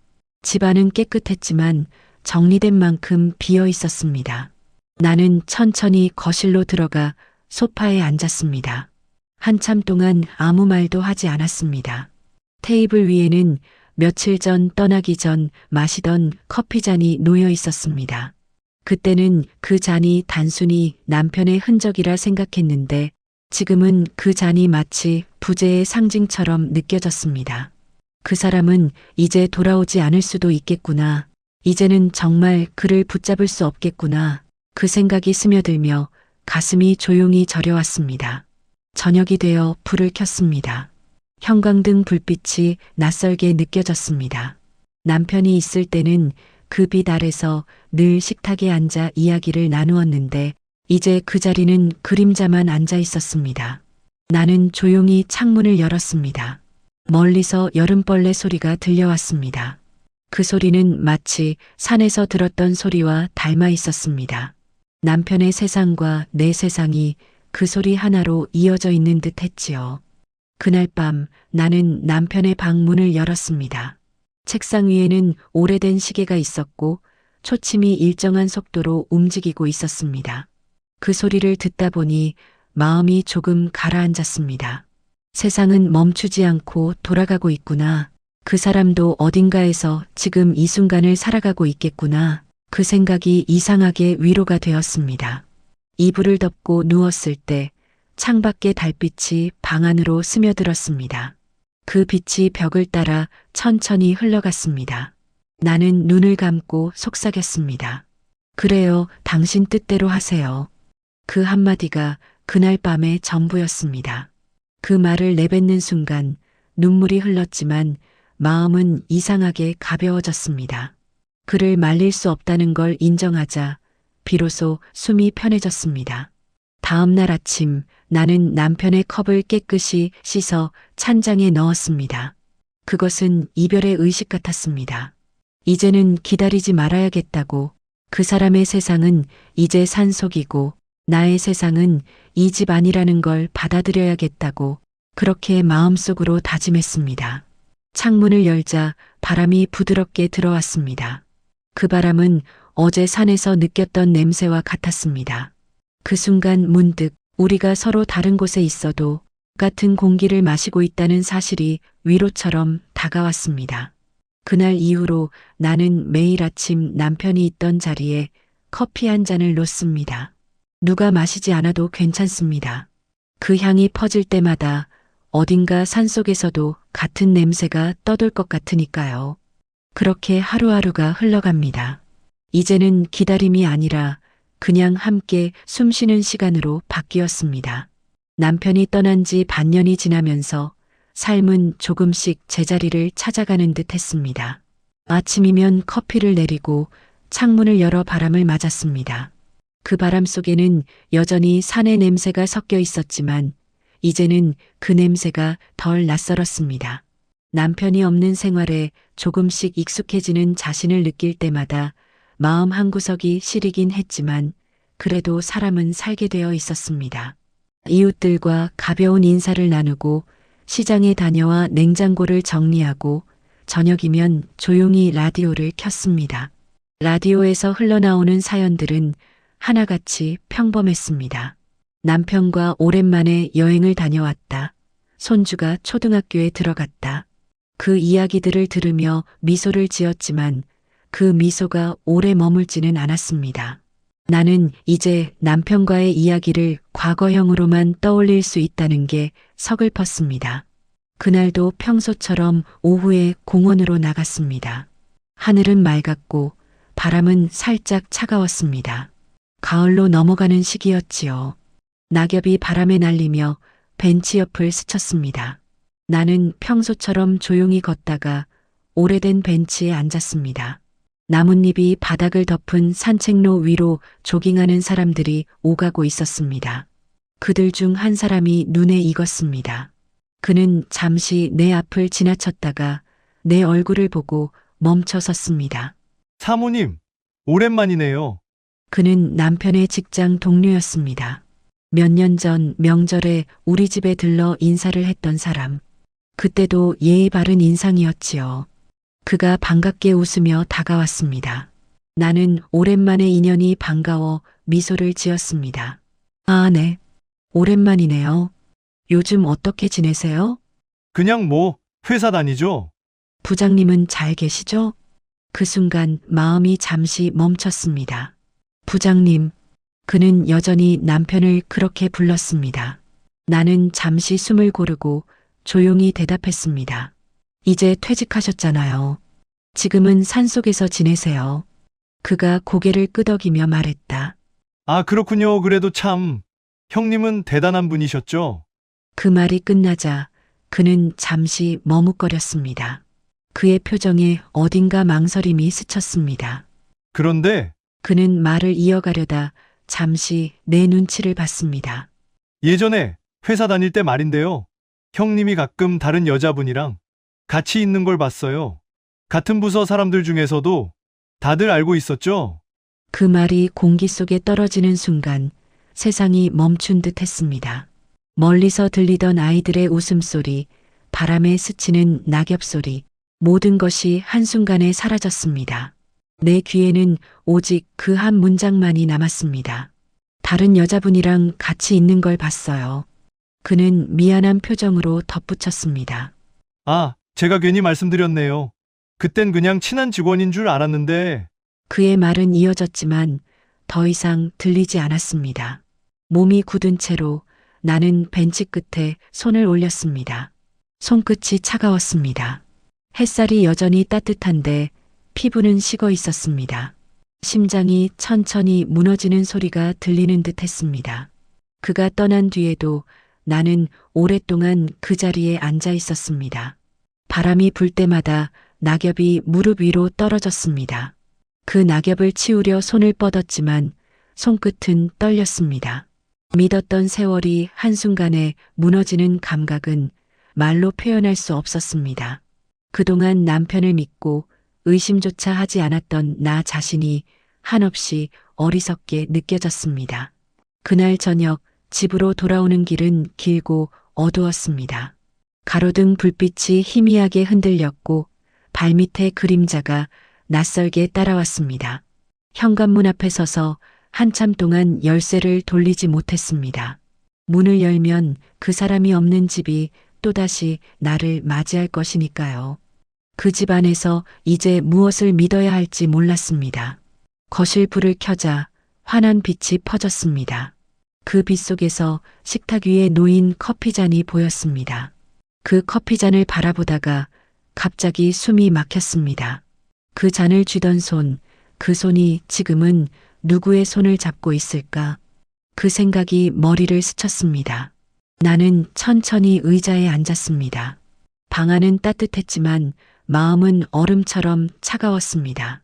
집안은 깨끗했지만 정리된 만큼 비어 있었습니다. 나는 천천히 거실로 들어가 소파에 앉았습니다. 한참 동안 아무 말도 하지 않았습니다. 테이블 위에는 며칠 전 떠나기 전 마시던 커피잔이 놓여 있었습니다. 그때는 그 잔이 단순히 남편의 흔적이라 생각했는데 지금은 그 잔이 마치 부재의 상징처럼 느껴졌습니다. 그 사람은 이제 돌아오지 않을 수도 있겠구나. 이제는 정말 그를 붙잡을 수 없겠구나. 그 생각이 스며들며 가슴이 조용히 저려왔습니다. 저녁이 되어 불을 켰습니다. 형광등 불빛이 낯설게 느껴졌습니다. 남편이 있을 때는 그 빛 아래서 늘 식탁에 앉아 이야기를 나누었는데 이제 그 자리는 그림자만 앉아 있었습니다. 나는 조용히 창문을 열었습니다. 멀리서 여름벌레 소리가 들려왔습니다. 그 소리는 마치 산에서 들었던 소리와 닮아 있었습니다. 남편의 세상과 내 세상이 그 소리 하나로 이어져 있는 듯 했지요. 그날 밤 나는 남편의 방 문을 열었습니다. 책상 위에는 오래된 시계가 있었고 초침이 일정한 속도로 움직이고 있었습니다. 그 소리를 듣다 보니 마음이 조금 가라앉았습니다. 세상은 멈추지 않고 돌아가고 있구나. 그 사람도 어딘가에서 지금 이 순간을 살아가고 있겠구나. 그 생각이 이상하게 위로가 되었습니다. 이불을 덮고 누웠을 때 창밖의 달빛이 방 안으로 스며들었습니다. 그 빛이 벽을 따라 천천히 흘러갔습니다. 나는 눈을 감고 속삭였습니다. 그래요, 당신 뜻대로 하세요. 그 한마디가 그날 밤의 전부였습니다. 그 말을 내뱉는 순간 눈물이 흘렀지만 마음은 이상하게 가벼워졌습니다. 그를 말릴 수 없다는 걸 인정하자 비로소 숨이 편해졌습니다. 다음 날 아침 나는 남편의 컵을 깨끗이 씻어 찬장에 넣었습니다. 그것은 이별의 의식 같았습니다. 이제는 기다리지 말아야겠다고. 그 사람의 세상은 이제 산속이고 나의 세상은 이 집 아니라는 걸 받아들여야겠다고 그렇게 마음속으로 다짐했습니다. 창문을 열자 바람이 부드럽게 들어왔습니다. 그 바람은 어제 산에서 느꼈던 냄새와 같았습니다. 그 순간 문득 우리가 서로 다른 곳에 있어도 같은 공기를 마시고 있다는 사실이 위로처럼 다가왔습니다. 그날 이후로 나는 매일 아침 남편이 있던 자리에 커피 한 잔을 놓습니다. 누가 마시지 않아도 괜찮습니다. 그 향이 퍼질 때마다 어딘가 산속에서도 같은 냄새가 떠돌 것 같으니까요. 그렇게 하루하루가 흘러갑니다. 이제는 기다림이 아니라 그냥 함께 숨쉬는 시간으로 바뀌었습니다. 남편이 떠난 지 반년이 지나면서 삶은 조금씩 제자리를 찾아가는 듯 했습니다. 아침이면 커피를 내리고 창문을 열어 바람을 맞았습니다. 그 바람 속에는 여전히 산의 냄새가 섞여 있었지만 이제는 그 냄새가 덜 낯설었습니다. 남편이 없는 생활에 조금씩 익숙해지는 자신을 느낄 때마다 마음 한구석이 시리긴 했지만 그래도 사람은 살게 되어 있었습니다. 이웃들과 가벼운 인사를 나누고 시장에 다녀와 냉장고를 정리하고 저녁이면 조용히 라디오를 켰습니다. 라디오에서 흘러나오는 사연들은 하나같이 평범했습니다. 남편과 오랜만에 여행을 다녀왔다. 손주가 초등학교에 들어갔다. 그 이야기들을 들으며 미소를 지었지만 그 미소가 오래 머물지는 않았습니다. 나는 이제 남편과의 이야기를 과거형으로만 떠올릴 수 있다는 게 서글펐습니다. 그날도 평소처럼 오후에 공원으로 나갔습니다. 하늘은 맑았고 바람은 살짝 차가웠습니다. 가을로 넘어가는 시기였지요. 낙엽이 바람에 날리며 벤치 옆을 스쳤습니다. 나는 평소처럼 조용히 걷다가 오래된 벤치에 앉았습니다. 나뭇잎이 바닥을 덮은 산책로 위로 조깅하는 사람들이 오가고 있었습니다. 그들 중 한 사람이 눈에 익었습니다. 그는 잠시 내 앞을 지나쳤다가 내 얼굴을 보고 멈춰 섰습니다. 사모님, 오랜만이네요. 그는 남편의 직장 동료였습니다. 몇 년 전 명절에 우리 집에 들러 인사를 했던 사람. 그때도 예의 바른 인상이었지요. 그가 반갑게 웃으며 다가왔습니다. 나는 오랜만에 인연이 반가워 미소를 지었습니다. 아, 네. 오랜만이네요. 요즘 어떻게 지내세요? 그냥 회사 다니죠? 부장님은 잘 계시죠? 그 순간 마음이 잠시 멈췄습니다. 부장님, 그는 여전히 남편을 그렇게 불렀습니다. 나는 잠시 숨을 고르고 조용히 대답했습니다. 이제 퇴직하셨잖아요. 지금은 산속에서 지내세요. 그가 고개를 끄덕이며 말했다. 아, 그렇군요. 그래도 참, 형님은 대단한 분이셨죠? 그 말이 끝나자 그는 잠시 머뭇거렸습니다. 그의 표정에 어딘가 망설임이 스쳤습니다. 그런데 그는 말을 이어가려다 잠시 내 눈치를 봤습니다. 예전에 회사 다닐 때 말인데요. 형님이 가끔 다른 여자분이랑 같이 있는 걸 봤어요. 같은 부서 사람들 중에서도 다들 알고 있었죠? 그 말이 공기 속에 떨어지는 순간 세상이 멈춘 듯 했습니다. 멀리서 들리던 아이들의 웃음소리, 바람에 스치는 낙엽소리, 모든 것이 한순간에 사라졌습니다. 내 귀에는 오직 그 한 문장만이 남았습니다. 다른 여자분이랑 같이 있는 걸 봤어요. 그는 미안한 표정으로 덧붙였습니다. 아, 제가 괜히 말씀드렸네요. 그땐 그냥 친한 직원인 줄 알았는데, 그의 말은 이어졌지만 더 이상 들리지 않았습니다. 몸이 굳은 채로 나는 벤치 끝에 손을 올렸습니다. 손끝이 차가웠습니다. 햇살이 여전히 따뜻한데 피부는 식어 있었습니다. 심장이 천천히 무너지는 소리가 들리는 듯 했습니다. 그가 떠난 뒤에도 나는 오랫동안 그 자리에 앉아 있었습니다. 바람이 불 때마다 낙엽이 무릎 위로 떨어졌습니다. 그 낙엽을 치우려 손을 뻗었지만 손끝은 떨렸습니다. 믿었던 세월이 한순간에 무너지는 감각은 말로 표현할 수 없었습니다. 그동안 남편을 믿고 의심조차 하지 않았던 나 자신이 한없이 어리석게 느껴졌습니다. 그날 저녁 집으로 돌아오는 길은 길고 어두웠습니다. 가로등 불빛이 희미하게 흔들렸고 발밑에 그림자가 낯설게 따라왔습니다. 현관문 앞에 서서 한참 동안 열쇠를 돌리지 못했습니다. 문을 열면 그 사람이 없는 집이 또다시 나를 맞이할 것이니까요. 그 집 안에서 이제 무엇을 믿어야 할지 몰랐습니다. 거실 불을 켜자 환한 빛이 퍼졌습니다. 그 빛 속에서 식탁 위에 놓인 커피잔이 보였습니다. 그 커피잔을 바라보다가 갑자기 숨이 막혔습니다. 그 잔을 쥐던 손, 그 손이 지금은 누구의 손을 잡고 있을까? 그 생각이 머리를 스쳤습니다. 나는 천천히 의자에 앉았습니다. 방 안은 따뜻했지만 마음은 얼음처럼 차가웠습니다.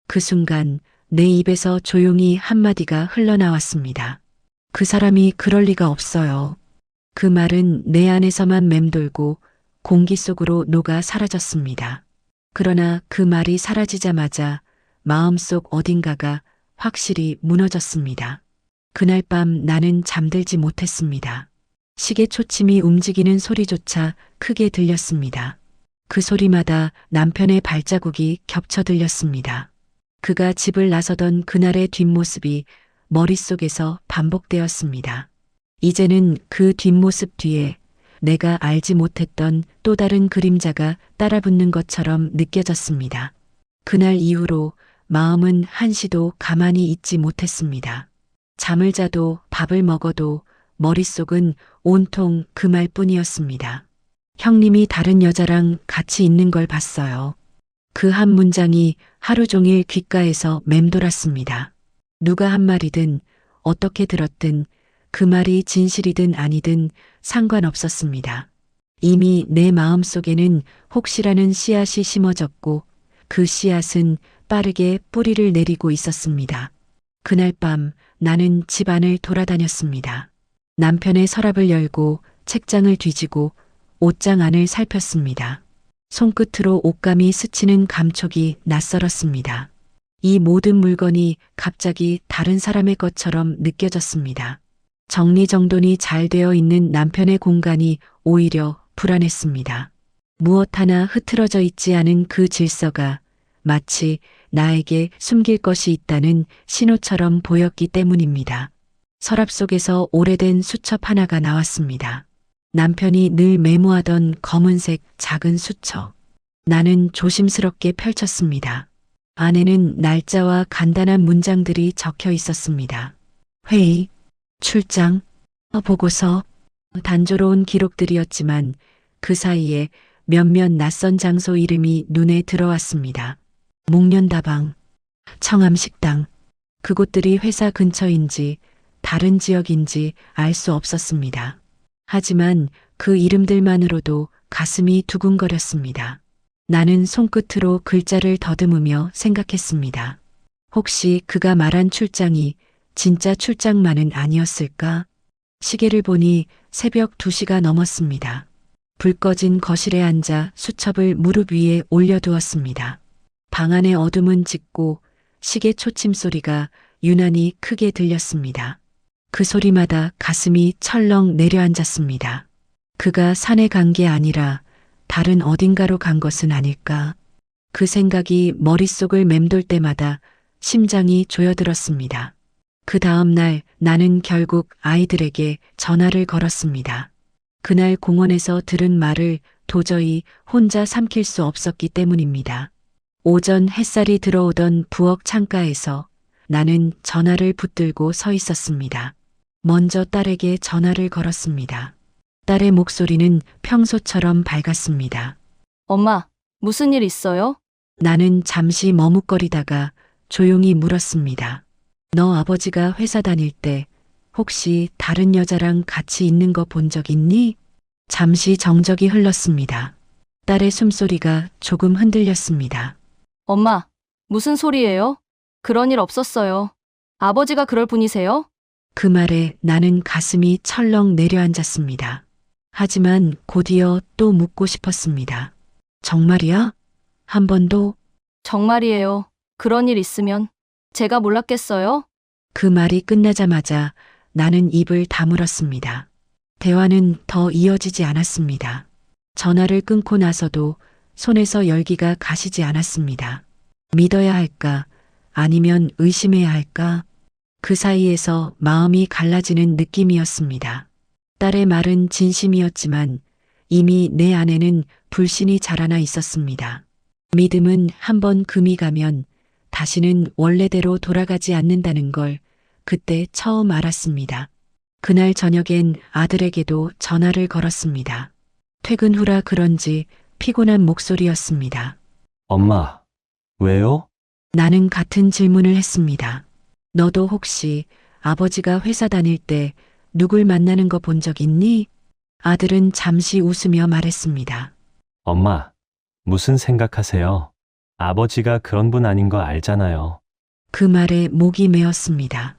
그 순간 내 입에서 조용히 한마디가 흘러나왔습니다. 그 사람이 그럴 리가 없어요. 그 말은 내 안에서만 맴돌고 공기 속으로 녹아 사라졌습니다. 그러나 그 말이 사라지자마자 마음속 어딘가가 확실히 무너졌습니다. 그날 밤 나는 잠들지 못했습니다. 시계 초침이 움직이는 소리조차 크게 들렸습니다. 그 소리마다 남편의 발자국이 겹쳐 들렸습니다. 그가 집을 나서던 그날의 뒷모습이 머릿속에서 반복되었습니다. 이제는 그 뒷모습 뒤에 내가 알지 못했던 또 다른 그림자가 따라붙는 것처럼 느껴졌습니다. 그날 이후로 마음은 한시도 가만히 있지 못했습니다. 잠을 자도 밥을 먹어도 머릿속은 온통 그 말뿐이었습니다. 형님이 다른 여자랑 같이 있는 걸 봤어요. 그 한 문장이 하루 종일 귓가에서 맴돌았습니다. 누가 한 말이든 어떻게 들었든 그 말이 진실이든 아니든 상관없었습니다. 이미 내 마음속에는 혹시라는 씨앗이 심어졌고 그 씨앗은 빠르게 뿌리를 내리고 있었습니다. 그날 밤 나는 집안을 돌아다녔습니다. 남편의 서랍을 열고 책장을 뒤지고 옷장 안을 살폈습니다. 손끝으로 옷감이 스치는 감촉이 낯설었습니다. 이 모든 물건이 갑자기 다른 사람의 것처럼 느껴졌습니다. 정리정돈이 잘 되어 있는 남편의 공간이 오히려 불안했습니다. 무엇 하나 흐트러져 있지 않은 그 질서가 마치 나에게 숨길 것이 있다는 신호처럼 보였기 때문입니다. 서랍 속에서 오래된 수첩 하나가 나왔습니다. 남편이 늘 메모하던 검은색 작은 수첩. 나는 조심스럽게 펼쳤습니다. 안에는 날짜와 간단한 문장들이 적혀 있었습니다. 회의, 출장, 보고서, 단조로운 기록들이었지만 그 사이에 몇몇 낯선 장소 이름이 눈에 들어왔습니다. 목련다방, 청암식당, 그곳들이 회사 근처인지 다른 지역인지 알 수 없었습니다. 하지만 그 이름들만으로도 가슴이 두근거렸습니다. 나는 손끝으로 글자를 더듬으며 생각했습니다. 혹시 그가 말한 출장이 진짜 출장만은 아니었을까? 시계를 보니 새벽 2시가 넘었습니다. 불 꺼진 거실에 앉아 수첩을 무릎 위에 올려두었습니다. 방 안의 어둠은 짙고 시계 초침 소리가 유난히 크게 들렸습니다. 그 소리마다 가슴이 철렁 내려앉았습니다. 그가 산에 간 게 아니라 다른 어딘가로 간 것은 아닐까? 그 생각이 머릿속을 맴돌 때마다 심장이 조여들었습니다. 그 다음 날 나는 결국 아이들에게 전화를 걸었습니다. 그날 공원에서 들은 말을 도저히 혼자 삼킬 수 없었기 때문입니다. 오전 햇살이 들어오던 부엌 창가에서 나는 전화를 붙들고 서 있었습니다. 먼저 딸에게 전화를 걸었습니다. 딸의 목소리는 평소처럼 밝았습니다. 엄마, 무슨 일 있어요? 나는 잠시 머뭇거리다가 조용히 물었습니다. 너 아버지가 회사 다닐 때 혹시 다른 여자랑 같이 있는 거 본 적 있니? 잠시 정적이 흘렀습니다. 딸의 숨소리가 조금 흔들렸습니다. 엄마, 무슨 소리예요? 그런 일 없었어요. 아버지가 그럴 분이세요? 그 말에 나는 가슴이 철렁 내려앉았습니다. 하지만 곧이어 또 묻고 싶었습니다. 정말이야? 한 번도? 정말이에요. 그런 일 있으면 제가 몰랐겠어요? 그 말이 끝나자마자 나는 입을 다물었습니다. 대화는 더 이어지지 않았습니다. 전화를 끊고 나서도 손에서 열기가 가시지 않았습니다. 믿어야 할까? 아니면 의심해야 할까? 그 사이에서 마음이 갈라지는 느낌이었습니다. 딸의 말은 진심이었지만 이미 내 안에는 불신이 자라나 있었습니다. 믿음은 한번 금이 가면 다시는 원래대로 돌아가지 않는다는 걸 그때 처음 알았습니다. 그날 저녁엔 아들에게도 전화를 걸었습니다. 퇴근 후라 그런지 피곤한 목소리였습니다. 엄마, 왜요? 나는 같은 질문을 했습니다. 너도 혹시 아버지가 회사 다닐 때 누굴 만나는 거 본 적 있니? 아들은 잠시 웃으며 말했습니다. 엄마, 무슨 생각하세요? 아버지가 그런 분 아닌 거 알잖아요. 그 말에 목이 메었습니다.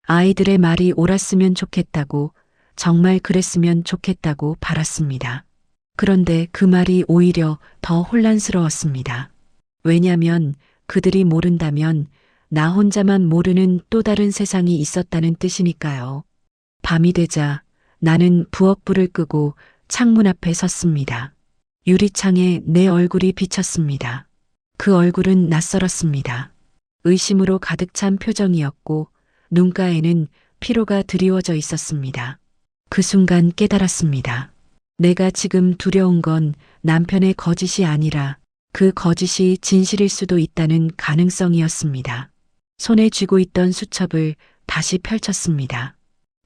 아이들의 말이 옳았으면 좋겠다고, 정말 그랬으면 좋겠다고 바랐습니다. 그런데 그 말이 오히려 더 혼란스러웠습니다. 왜냐면 그들이 모른다면 나 혼자만 모르는 또 다른 세상이 있었다는 뜻이니까요. 밤이 되자 나는 부엌불을 끄고 창문 앞에 섰습니다. 유리창에 내 얼굴이 비쳤습니다. 그 얼굴은 낯설었습니다. 의심으로 가득 찬 표정이었고 눈가에는 피로가 드리워져 있었습니다. 그 순간 깨달았습니다. 내가 지금 두려운 건 남편의 거짓이 아니라 그 거짓이 진실일 수도 있다는 가능성이었습니다. 손에 쥐고 있던 수첩을 다시 펼쳤습니다.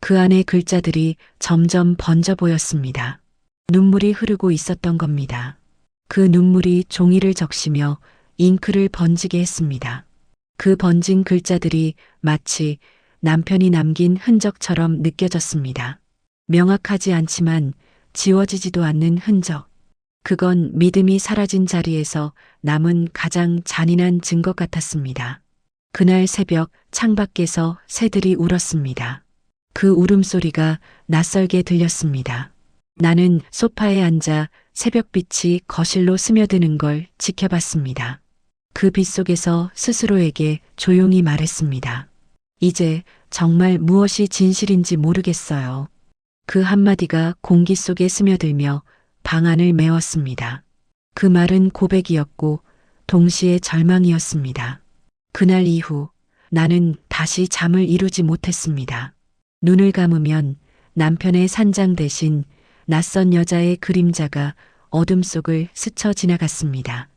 그 안에 글자들이 점점 번져 보였습니다. 눈물이 흐르고 있었던 겁니다. 그 눈물이 종이를 적시며 잉크를 번지게 했습니다. 그 번진 글자들이 마치 남편이 남긴 흔적처럼 느껴졌습니다. 명확하지 않지만 지워지지도 않는 흔적. 그건 믿음이 사라진 자리에서 남은 가장 잔인한 증거 같았습니다. 그날 새벽 창밖에서 새들이 울었습니다. 그 울음소리가 낯설게 들렸습니다. 나는 소파에 앉아 새벽빛이 거실로 스며드는 걸 지켜봤습니다. 그 빛 속에서 스스로에게 조용히 말했습니다. 이제 정말 무엇이 진실인지 모르겠어요. 그 한마디가 공기 속에 스며들며 방 안을 메웠습니다. 그 말은 고백이었고 동시에 절망이었습니다. 그날 이후 나는 다시 잠을 이루지 못했습니다. 눈을 감으면 남편의 산장 대신 낯선 여자의 그림자가 어둠 속을 스쳐 지나갔습니다.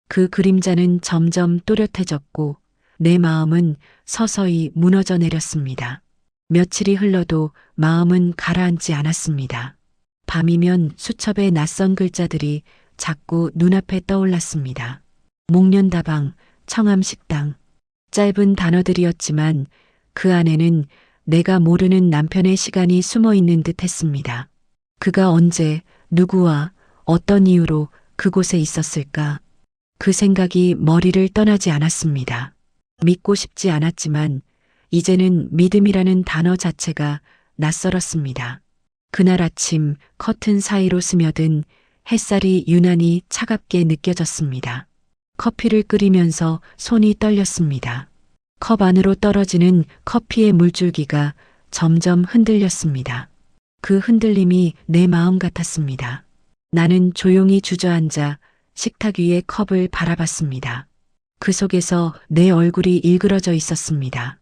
그 그림자는 점점 또렷해졌고 내 마음은 서서히 무너져 내렸습니다. 며칠이 흘러도 마음은 가라앉지 않았습니다. 밤이면 수첩의 낯선 글자들이 자꾸 눈앞에 떠올랐습니다. 목련다방, 청암식당. 짧은 단어들이었지만 그 안에는 내가 모르는 남편의 시간이 숨어 있는 듯 했습니다. 그가 언제, 누구와 어떤 이유로 그곳에 있었을까? 그 생각이 머리를 떠나지 않았습니다. 믿고 싶지 않았지만 이제는 믿음이라는 단어 자체가 낯설었습니다. 그날 아침 커튼 사이로 스며든 햇살이 유난히 차갑게 느껴졌습니다. 커피를 끓이면서 손이 떨렸습니다. 컵 안으로 떨어지는 커피의 물줄기가 점점 흔들렸습니다. 그 흔들림이 내 마음 같았습니다. 나는 조용히 주저앉아 식탁 위에 컵을 바라봤습니다. 그 속에서 내 얼굴이 일그러져 있었습니다.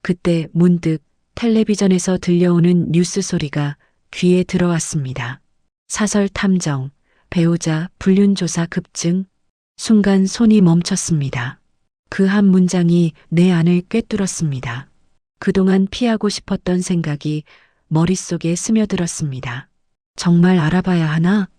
그때 문득 텔레비전에서 들려오는 뉴스 소리가 귀에 들어왔습니다. 사설 탐정, 배우자 불륜조사 급증. 순간 손이 멈췄습니다. 그 한 문장이 내 안을 꿰뚫었습니다. 그동안 피하고 싶었던 생각이 머릿속에 스며들었습니다. 정말 알아봐야 하나?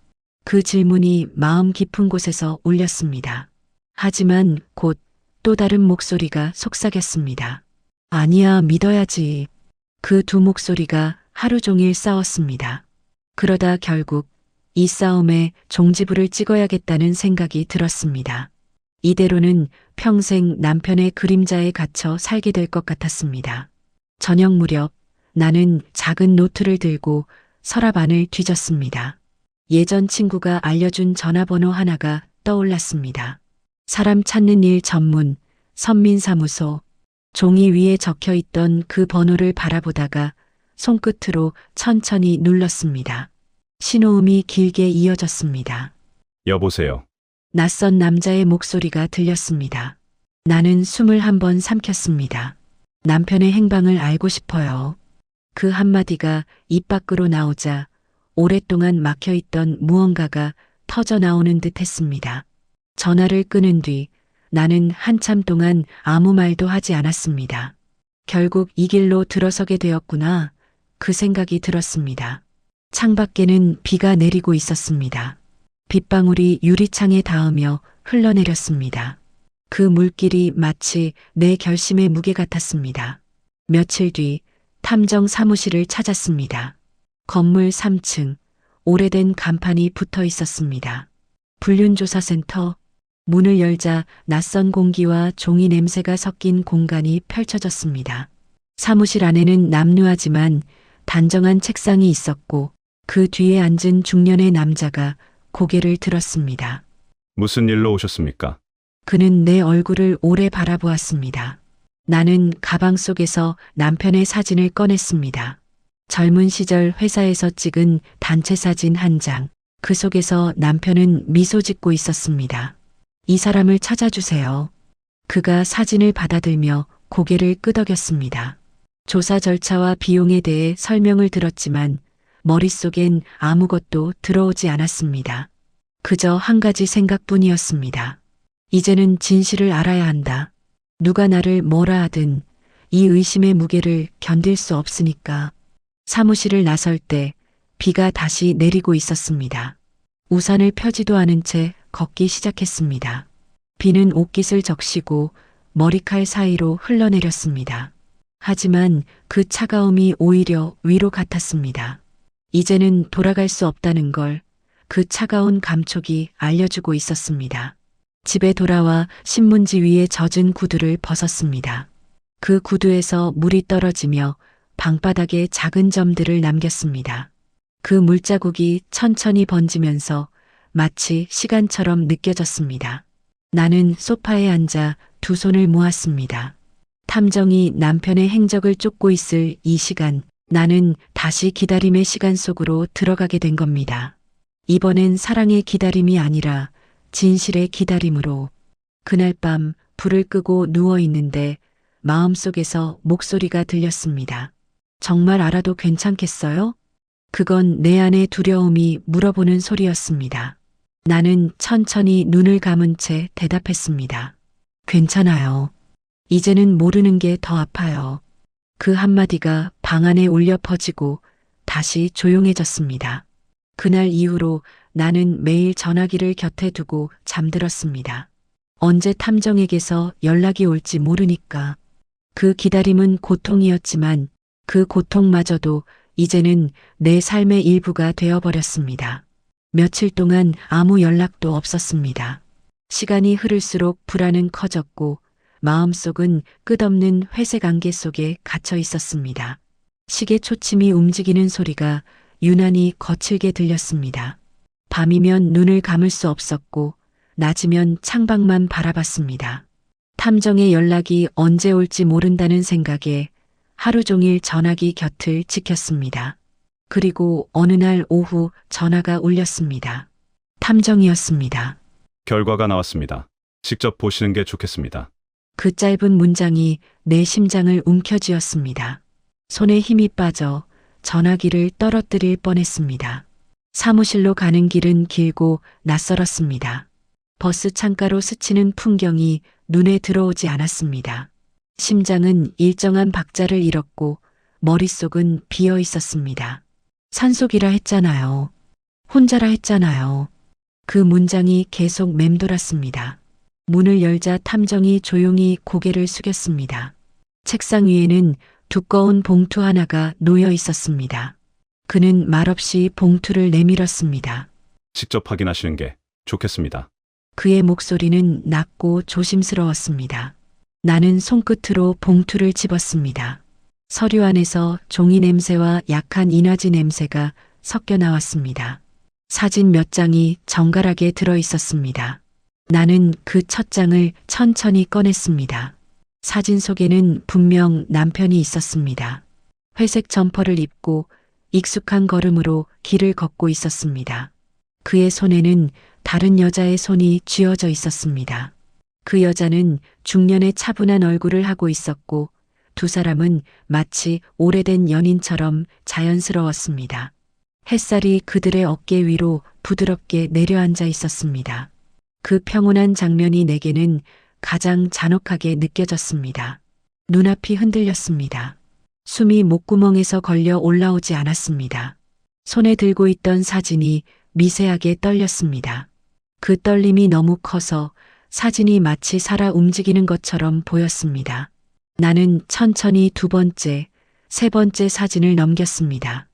그 질문이 마음 깊은 곳에서 울렸습니다. 하지만 곧 또 다른 목소리가 속삭였습니다. 아니야, 믿어야지. 그 두 목소리가 하루 종일 싸웠습니다. 그러다 결국 이 싸움에 종지부를 찍어야겠다는 생각이 들었습니다. 이대로는 평생 남편의 그림자에 갇혀 살게 될 것 같았습니다. 저녁 무렵 나는 작은 노트를 들고 서랍 안을 뒤졌습니다. 예전 친구가 알려준 전화번호 하나가 떠올랐습니다. 사람 찾는 일 전문 선민사무소. 종이 위에 적혀 있던 그 번호를 바라보다가 손끝으로 천천히 눌렀습니다. 신호음이 길게 이어졌습니다. 여보세요. 낯선 남자의 목소리가 들렸습니다. 나는 숨을 한번 삼켰습니다. 남편의 행방을 알고 싶어요. 그 한마디가 입 밖으로 나오자 오랫동안 막혀있던 무언가가 터져 나오는 듯 했습니다. 전화를 끊은 뒤 나는 한참 동안 아무 말도 하지 않았습니다. 결국 이 길로 들어서게 되었구나. 그 생각이 들었습니다. 창밖에는 비가 내리고 있었습니다. 빗방울이 유리창에 닿으며 흘러내렸습니다. 그 물길이 마치 내 결심의 무게 같았습니다. 며칠 뒤 탐정 사무실을 찾았습니다. 건물 3층, 오래된 간판이 붙어 있었습니다. 불륜조사센터. 문을 열자 낯선 공기와 종이 냄새가 섞인 공간이 펼쳐졌습니다. 사무실 안에는 남루하지만 단정한 책상이 있었고 그 뒤에 앉은 중년의 남자가 고개를 들었습니다. 무슨 일로 오셨습니까? 그는 내 얼굴을 오래 바라보았습니다. 나는 가방 속에서 남편의 사진을 꺼냈습니다. 젊은 시절 회사에서 찍은 단체 사진 한 장. 그 속에서 남편은 미소 짓고 있었습니다. 이 사람을 찾아주세요. 그가 사진을 받아들며 고개를 끄덕였습니다. 조사 절차와 비용에 대해 설명을 들었지만 머릿속엔 아무것도 들어오지 않았습니다. 그저 한 가지 생각뿐이었습니다. 이제는 진실을 알아야 한다. 누가 나를 뭐라 하든 이 의심의 무게를 견딜 수 없으니까. 사무실을 나설 때 비가 다시 내리고 있었습니다. 우산을 펴지도 않은 채 걷기 시작했습니다. 비는 옷깃을 적시고 머리칼 사이로 흘러내렸습니다. 하지만 그 차가움이 오히려 위로 같았습니다. 이제는 돌아갈 수 없다는 걸 그 차가운 감촉이 알려주고 있었습니다. 집에 돌아와 신문지 위에 젖은 구두를 벗었습니다. 그 구두에서 물이 떨어지며 방바닥에 작은 점들을 남겼습니다. 그 물자국이 천천히 번지면서 마치 시간처럼 느껴졌습니다. 나는 소파에 앉아 두 손을 모았습니다. 탐정이 남편의 행적을 쫓고 있을 이 시간, 나는 다시 기다림의 시간 속으로 들어가게 된 겁니다. 이번엔 사랑의 기다림이 아니라 진실의 기다림으로. 그날 밤 불을 끄고 누워 있는데 마음속에서 목소리가 들렸습니다. 정말 알아도 괜찮겠어요? 그건 내 안의 두려움이 물어보는 소리였습니다. 나는 천천히 눈을 감은 채 대답했습니다. 괜찮아요. 이제는 모르는 게 더 아파요. 그 한마디가 방 안에 울려 퍼지고 다시 조용해졌습니다. 그날 이후로 나는 매일 전화기를 곁에 두고 잠들었습니다. 언제 탐정에게서 연락이 올지 모르니까. 그 기다림은 고통이었지만 그 고통마저도 이제는 내 삶의 일부가 되어버렸습니다. 며칠 동안 아무 연락도 없었습니다. 시간이 흐를수록 불안은 커졌고 마음속은 끝없는 회색 안개 속에 갇혀 있었습니다. 시계 초침이 움직이는 소리가 유난히 거칠게 들렸습니다. 밤이면 눈을 감을 수 없었고 낮이면 창밖만 바라봤습니다. 탐정의 연락이 언제 올지 모른다는 생각에 하루 종일 전화기 곁을 지켰습니다. 그리고 어느 날 오후 전화가 울렸습니다. 탐정이었습니다. 결과가 나왔습니다. 직접 보시는 게 좋겠습니다. 그 짧은 문장이 내 심장을 움켜쥐었습니다. 손에 힘이 빠져 전화기를 떨어뜨릴 뻔했습니다. 사무실로 가는 길은 길고 낯설었습니다. 버스 창가로 스치는 풍경이 눈에 들어오지 않았습니다. 심장은 일정한 박자를 잃었고 머릿속은 비어 있었습니다. 산속이라 했잖아요. 혼자라 했잖아요. 그 문장이 계속 맴돌았습니다. 문을 열자 탐정이 조용히 고개를 숙였습니다. 책상 위에는 두꺼운 봉투 하나가 놓여 있었습니다. 그는 말없이 봉투를 내밀었습니다. 직접 확인하시는 게 좋겠습니다. 그의 목소리는 낮고 조심스러웠습니다. 나는 손끝으로 봉투를 집었습니다. 서류 안에서 종이 냄새와 약한 인화지 냄새가 섞여 나왔습니다. 사진 몇 장이 정갈하게 들어 있었습니다. 나는 그 첫 장을 천천히 꺼냈습니다. 사진 속에는 분명 남편이 있었습니다. 회색 점퍼를 입고 익숙한 걸음으로 길을 걷고 있었습니다. 그의 손에는 다른 여자의 손이 쥐어져 있었습니다. 그 여자는 중년의 차분한 얼굴을 하고 있었고 두 사람은 마치 오래된 연인처럼 자연스러웠습니다. 햇살이 그들의 어깨 위로 부드럽게 내려앉아 있었습니다. 그 평온한 장면이 내게는 가장 잔혹하게 느껴졌습니다. 눈앞이 흔들렸습니다. 숨이 목구멍에서 걸려 올라오지 않았습니다. 손에 들고 있던 사진이 미세하게 떨렸습니다. 그 떨림이 너무 커서 사진이 마치 살아 움직이는 것처럼 보였습니다. 나는 천천히 두 번째, 세 번째 사진을 넘겼습니다.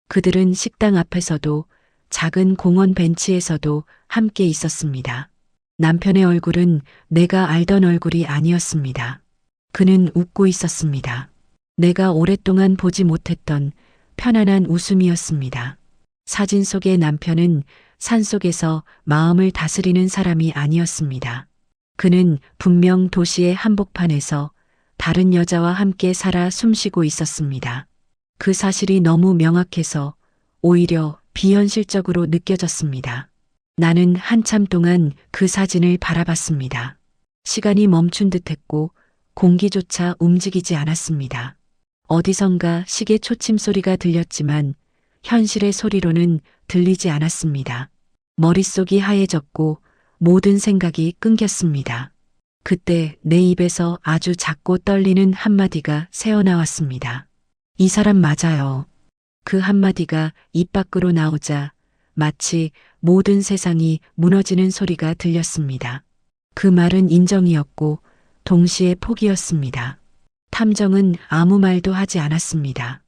그들은 식당 앞에서도 작은 공원 벤치에서도 함께 있었습니다. 남편의 얼굴은 내가 알던 얼굴이 아니었습니다. 그는 웃고 있었습니다. 내가 오랫동안 보지 못했던 편안한 웃음이었습니다. 사진 속의 남편은 산속에서 마음을 다스리는 사람이 아니었습니다. 그는 분명 도시의 한복판에서 다른 여자와 함께 살아 숨쉬고 있었습니다. 그 사실이 너무 명확해서 오히려 비현실적으로 느껴졌습니다. 나는 한참 동안 그 사진을 바라봤습니다. 시간이 멈춘 듯했고 공기조차 움직이지 않았습니다. 어디선가 시계 초침 소리가 들렸지만 현실의 소리로는 들리지 않았습니다. 머릿속이 하얘졌고 모든 생각이 끊겼습니다. 그때 내 입에서 아주 작고 떨리는 한마디가 새어나왔습니다. 이 사람 맞아요. 그 한마디가 입 밖으로 나오자 마치 모든 세상이 무너지는 소리가 들렸습니다. 그 말은 인정이었고 동시에 포기였습니다. 탐정은 아무 말도 하지 않았습니다.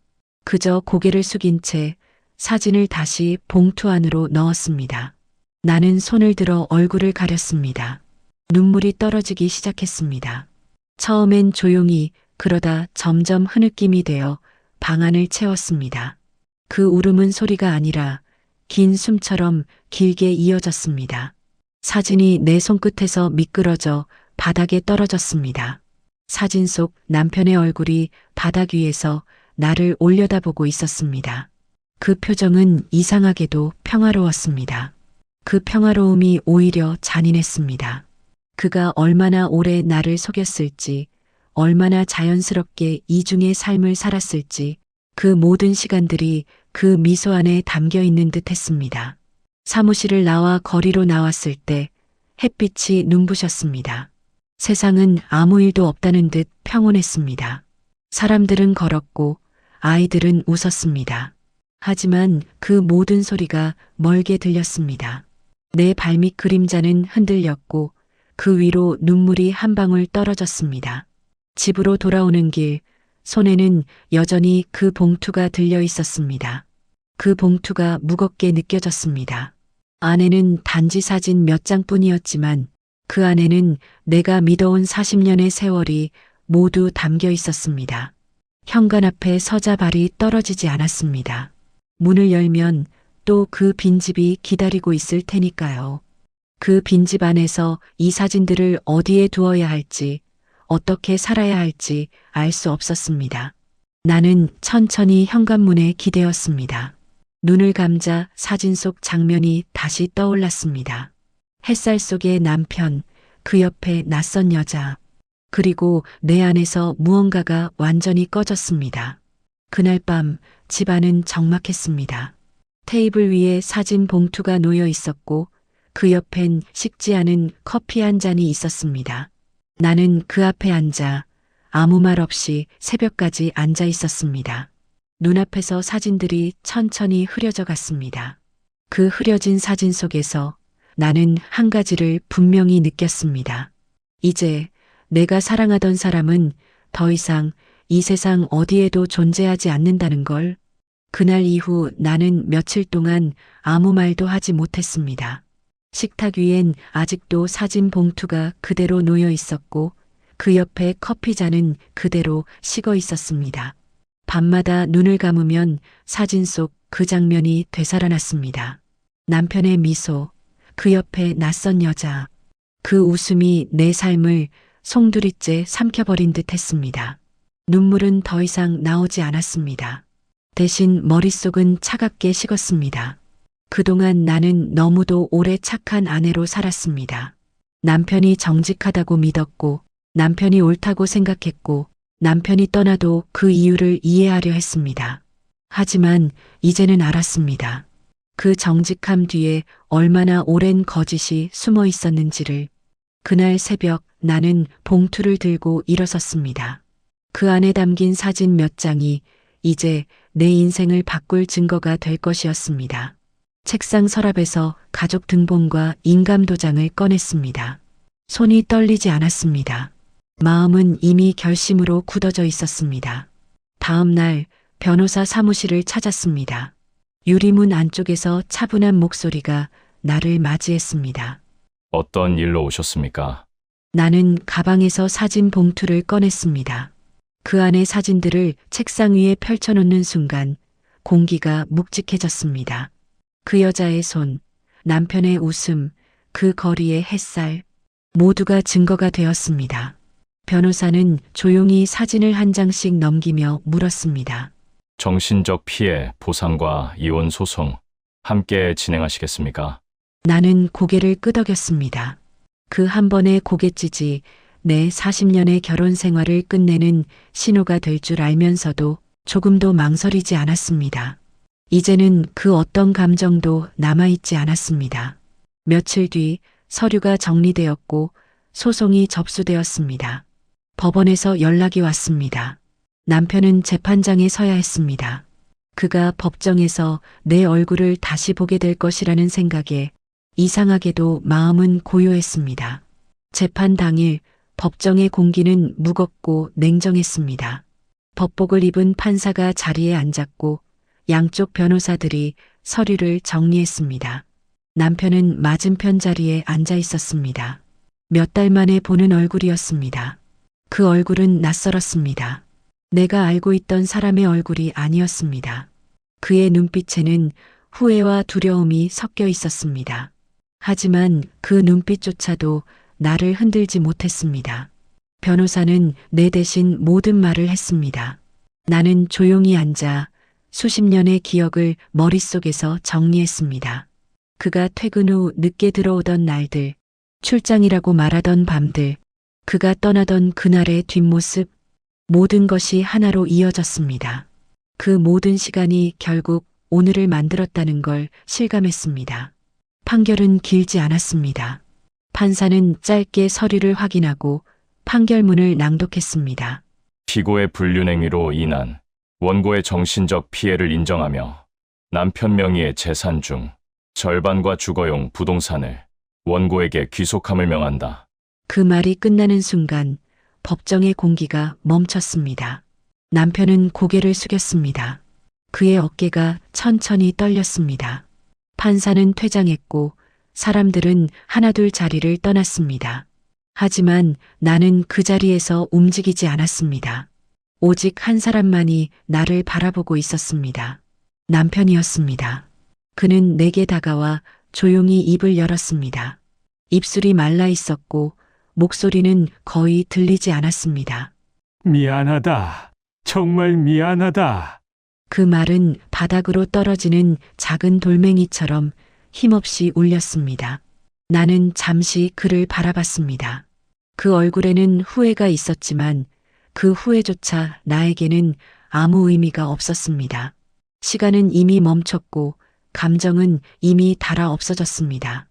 그저 고개를 숙인 채 사진을 다시 봉투 안으로 넣었습니다. 나는 손을 들어 얼굴을 가렸습니다. 눈물이 떨어지기 시작했습니다. 처음엔 조용히, 그러다 점점 흐느낌이 되어 방 안을 채웠습니다. 그 울음은 소리가 아니라 긴 숨처럼 길게 이어졌습니다. 사진이 내 손끝에서 미끄러져 바닥에 떨어졌습니다. 사진 속 남편의 얼굴이 바닥 위에서 나를 올려다보고 있었습니다. 그 표정은 이상하게도 평화로웠습니다. 그 평화로움이 오히려 잔인했습니다. 그가 얼마나 오래 나를 속였을지, 얼마나 자연스럽게 이중의 삶을 살았을지, 그 모든 시간들이 그 미소 안에 담겨 있는 듯 했습니다. 사무실을 나와 거리로 나왔을 때 햇빛이 눈부셨습니다. 세상은 아무 일도 없다는 듯 평온했습니다. 사람들은 걸었고 아이들은 웃었습니다. 하지만 그 모든 소리가 멀게 들렸습니다. 내 발밑 그림자는 흔들렸고 그 위로 눈물이 한 방울 떨어졌습니다. 집으로 돌아오는 길, 손에는 여전히 그 봉투가 들려 있었습니다. 그 봉투가 무겁게 느껴졌습니다. 안에는 단지 사진 몇 장뿐이었지만 그 안에는 내가 믿어온 40년의 세월이 모두 담겨 있었습니다. 현관 앞에 서자 발이 떨어지지 않았습니다. 문을 열면 또 그 빈집이 기다리고 있을 테니까요. 그 빈집 안에서 이 사진들을 어디에 두어야 할지, 어떻게 살아야 할지 알 수 없었습니다. 나는 천천히 현관문에 기대었습니다. 눈을 감자 사진 속 장면이 다시 떠올랐습니다. 햇살 속의 남편, 그 옆에 낯선 여자, 그리고 내 안에서 무언가가 완전히 꺼졌습니다. 그날 밤 집안은 적막했습니다. 테이블 위에 사진 봉투가 놓여 있었고 그 옆엔 식지 않은 커피 한 잔이 있었습니다. 나는 그 앞에 앉아 아무 말 없이 새벽까지 앉아 있었습니다. 눈앞에서 사진들이 천천히 흐려져 갔습니다. 그 흐려진 사진 속에서 나는 한 가지를 분명히 느꼈습니다. 이제 내가 사랑하던 사람은 더 이상 이 세상 어디에도 존재하지 않는다는 걸. 그날 이후 나는 며칠 동안 아무 말도 하지 못했습니다. 식탁 위엔 아직도 사진 봉투가 그대로 놓여 있었고 그 옆에 커피잔은 그대로 식어 있었습니다. 밤마다 눈을 감으면 사진 속 그 장면이 되살아났습니다. 남편의 미소, 그 옆에 낯선 여자, 그 웃음이 내 삶을 송두리째 삼켜버린 듯 했습니다. 눈물은 더 이상 나오지 않았습니다. 대신 머릿속은 차갑게 식었습니다. 그동안 나는 너무도 오래 착한 아내로 살았습니다. 남편이 정직하다고 믿었고, 남편이 옳다고 생각했고, 남편이 떠나도 그 이유를 이해하려 했습니다. 하지만 이제는 알았습니다. 그 정직함 뒤에 얼마나 오랜 거짓이 숨어 있었는지를. 그날 새벽 나는 봉투를 들고 일어섰습니다. 그 안에 담긴 사진 몇 장이 이제 내 인생을 바꿀 증거가 될 것이었습니다. 책상 서랍에서 가족 등본과 인감도장을 꺼냈습니다. 손이 떨리지 않았습니다. 마음은 이미 결심으로 굳어져 있었습니다. 다음 날 변호사 사무실을 찾았습니다. 유리문 안쪽에서 차분한 목소리가 나를 맞이했습니다. 어떤 일로 오셨습니까? 나는 가방에서 사진 봉투를 꺼냈습니다. 그 안의 사진들을 책상 위에 펼쳐놓는 순간 공기가 묵직해졌습니다. 그 여자의 손, 남편의 웃음, 그 거리의 햇살, 모두가 증거가 되었습니다. 변호사는 조용히 사진을 한 장씩 넘기며 물었습니다. 정신적 피해, 보상과 이혼 소송 함께 진행하시겠습니까? 나는 고개를 끄덕였습니다. 그 한 번의 고갯짓이 내 40년의 결혼 생활을 끝내는 신호가 될 줄 알면서도 조금도 망설이지 않았습니다. 이제는 그 어떤 감정도 남아있지 않았습니다. 며칠 뒤 서류가 정리되었고 소송이 접수되었습니다. 법원에서 연락이 왔습니다. 남편은 재판장에 서야 했습니다. 그가 법정에서 내 얼굴을 다시 보게 될 것이라는 생각에 이상하게도 마음은 고요했습니다. 재판 당일 법정의 공기는 무겁고 냉정했습니다. 법복을 입은 판사가 자리에 앉았고 양쪽 변호사들이 서류를 정리했습니다. 남편은 맞은편 자리에 앉아 있었습니다. 몇 달 만에 보는 얼굴이었습니다. 그 얼굴은 낯설었습니다. 내가 알고 있던 사람의 얼굴이 아니었습니다. 그의 눈빛에는 후회와 두려움이 섞여 있었습니다. 하지만 그 눈빛조차도 나를 흔들지 못했습니다. 변호사는 내 대신 모든 말을 했습니다. 나는 조용히 앉아 수십 년의 기억을 머릿속에서 정리했습니다. 그가 퇴근 후 늦게 들어오던 날들, 출장이라고 말하던 밤들, 그가 떠나던 그날의 뒷모습, 모든 것이 하나로 이어졌습니다. 그 모든 시간이 결국 오늘을 만들었다는 걸 실감했습니다. 판결은 길지 않았습니다. 판사는 짧게 서류를 확인하고 판결문을 낭독했습니다. 피고의 불륜행위로 인한 원고의 정신적 피해를 인정하며 남편 명의의 재산 중 절반과 주거용 부동산을 원고에게 귀속함을 명한다. 그 말이 끝나는 순간 법정의 공기가 멈췄습니다. 남편은 고개를 숙였습니다. 그의 어깨가 천천히 떨렸습니다. 판사는 퇴장했고 사람들은 하나둘 자리를 떠났습니다. 하지만 나는 그 자리에서 움직이지 않았습니다. 오직 한 사람만이 나를 바라보고 있었습니다. 남편이었습니다. 그는 내게 다가와 조용히 입을 열었습니다. 입술이 말라 있었고 목소리는 거의 들리지 않았습니다. 미안하다. 정말 미안하다. 그 말은 바닥으로 떨어지는 작은 돌멩이처럼 힘없이 울렸습니다. 나는 잠시 그를 바라봤습니다. 그 얼굴에는 후회가 있었지만 그 후회조차 나에게는 아무 의미가 없었습니다. 시간은 이미 멈췄고 감정은 이미 닳아 없어졌습니다.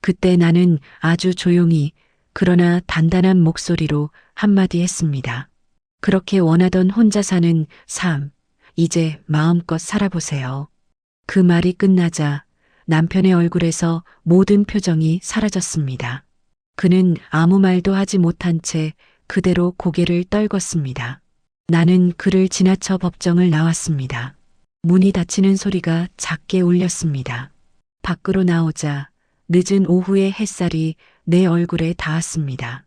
그때 나는 아주 조용히 그러나 단단한 목소리로 한마디 했습니다. 그렇게 원하던 혼자 사는 삶, 이제 마음껏 살아보세요. 그 말이 끝나자 남편의 얼굴에서 모든 표정이 사라졌습니다. 그는 아무 말도 하지 못한 채 그대로 고개를 떨궜습니다. 나는 그를 지나쳐 법정을 나왔습니다. 문이 닫히는 소리가 작게 울렸습니다. 밖으로 나오자 늦은 오후의 햇살이 내 얼굴에 닿았습니다.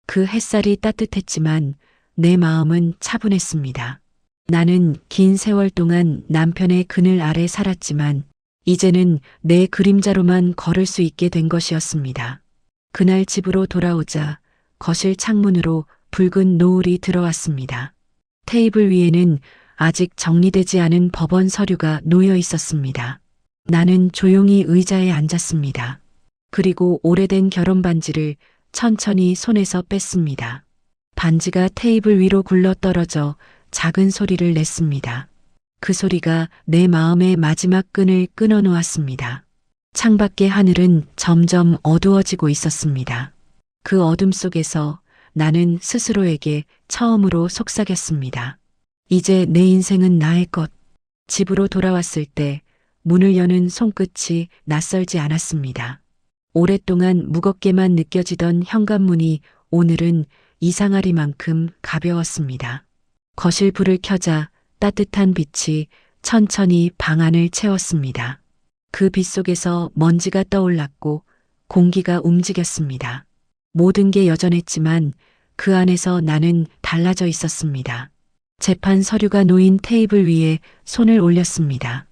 그 햇살이 따뜻했지만 내 마음은 차분했습니다. 나는 긴 세월 동안 남편의 그늘 아래 살았지만 이제는 내 그림자로만 걸을 수 있게 된 것이었습니다. 그날 집으로 돌아오자 거실 창문으로 붉은 노을이 들어왔습니다. 테이블 위에는 아직 정리되지 않은 법원 서류가 놓여 있었습니다. 나는 조용히 의자에 앉았습니다. 그리고 오래된 결혼 반지를 천천히 손에서 뺐습니다. 반지가 테이블 위로 굴러 떨어져 작은 소리를 냈습니다. 그 소리가 내 마음의 마지막 끈을 끊어 놓았습니다. 창밖의 하늘은 점점 어두워지고 있었습니다. 그 어둠 속에서 나는 스스로에게 처음으로 속삭였습니다. 이제 내 인생은 나의 것. 집으로 돌아왔을 때 문을 여는 손끝이 낯설지 않았습니다. 오랫동안 무겁게만 느껴지던 현관문이 오늘은 이상하리만큼 가벼웠습니다. 거실 불을 켜자 따뜻한 빛이 천천히 방 안을 채웠습니다. 그 빛 속에서 먼지가 떠올랐고 공기가 움직였습니다. 모든 게 여전했지만 그 안에서 나는 달라져 있었습니다. 재판 서류가 놓인 테이블 위에 손을 올렸습니다.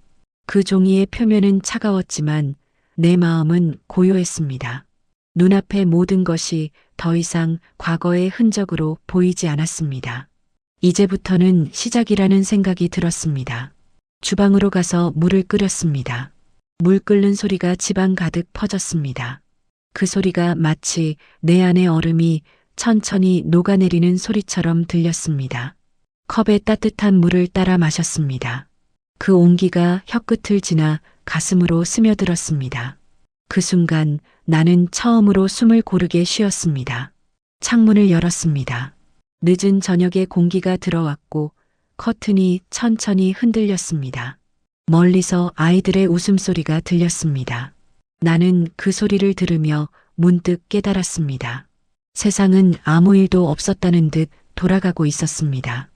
그 종이의 표면은 차가웠지만 내 마음은 고요했습니다. 눈앞의 모든 것이 더 이상 과거의 흔적으로 보이지 않았습니다. 이제부터는 시작이라는 생각이 들었습니다. 주방으로 가서 물을 끓였습니다. 물 끓는 소리가 집안 가득 퍼졌습니다. 그 소리가 마치 내 안의 얼음이 천천히 녹아내리는 소리처럼 들렸습니다. 컵에 따뜻한 물을 따라 마셨습니다. 그 온기가 혀끝을 지나 가슴으로 스며들었습니다. 그 순간 나는 처음으로 숨을 고르게 쉬었습니다. 창문을 열었습니다. 늦은 저녁에 공기가 들어왔고 커튼이 천천히 흔들렸습니다. 멀리서 아이들의 웃음소리가 들렸습니다. 나는 그 소리를 들으며 문득 깨달았습니다. 세상은 아무 일도 없었다는 듯 돌아가고 있었습니다.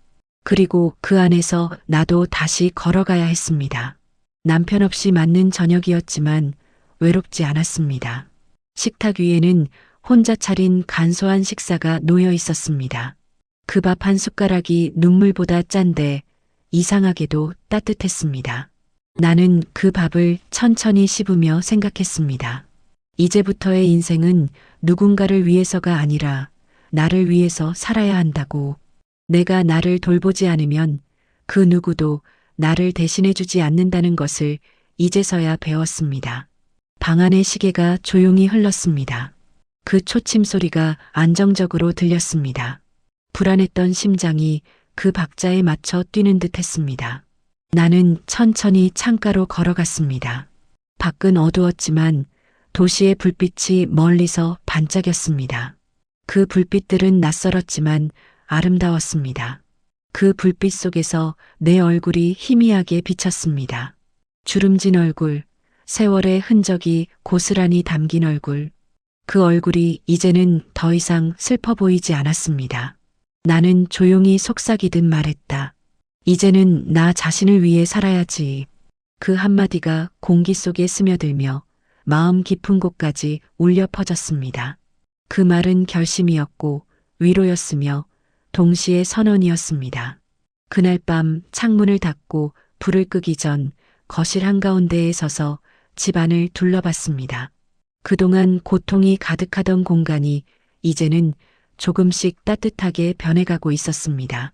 그리고 그 안에서 나도 다시 걸어가야 했습니다. 남편 없이 맞는 저녁이었지만 외롭지 않았습니다. 식탁 위에는 혼자 차린 간소한 식사가 놓여 있었습니다. 그 밥 한 숟가락이 눈물보다 짠데 이상하게도 따뜻했습니다. 나는 그 밥을 천천히 씹으며 생각했습니다. 이제부터의 인생은 누군가를 위해서가 아니라 나를 위해서 살아야 한다고. 내가 나를 돌보지 않으면 그 누구도 나를 대신해주지 않는다는 것을 이제서야 배웠습니다. 방 안의 시계가 조용히 흘렀습니다. 그 초침 소리가 안정적으로 들렸습니다. 불안했던 심장이 그 박자에 맞춰 뛰는 듯 했습니다. 나는 천천히 창가로 걸어갔습니다. 밖은 어두웠지만 도시의 불빛이 멀리서 반짝였습니다. 그 불빛들은 낯설었지만 아름다웠습니다. 그 불빛 속에서 내 얼굴이 희미하게 비쳤습니다. 주름진 얼굴, 세월의 흔적이 고스란히 담긴 얼굴. 그 얼굴이 이제는 더 이상 슬퍼 보이지 않았습니다. 나는 조용히 속삭이듯 말했다. 이제는 나 자신을 위해 살아야지. 그 한마디가 공기 속에 스며들며 마음 깊은 곳까지 울려 퍼졌습니다. 그 말은 결심이었고 위로였으며 동시에 선언이었습니다. 그날 밤 창문을 닫고 불을 끄기 전 거실 한가운데에 서서 집안을 둘러봤습니다. 그동안 고통이 가득하던 공간이 이제는 조금씩 따뜻하게 변해가고 있었습니다.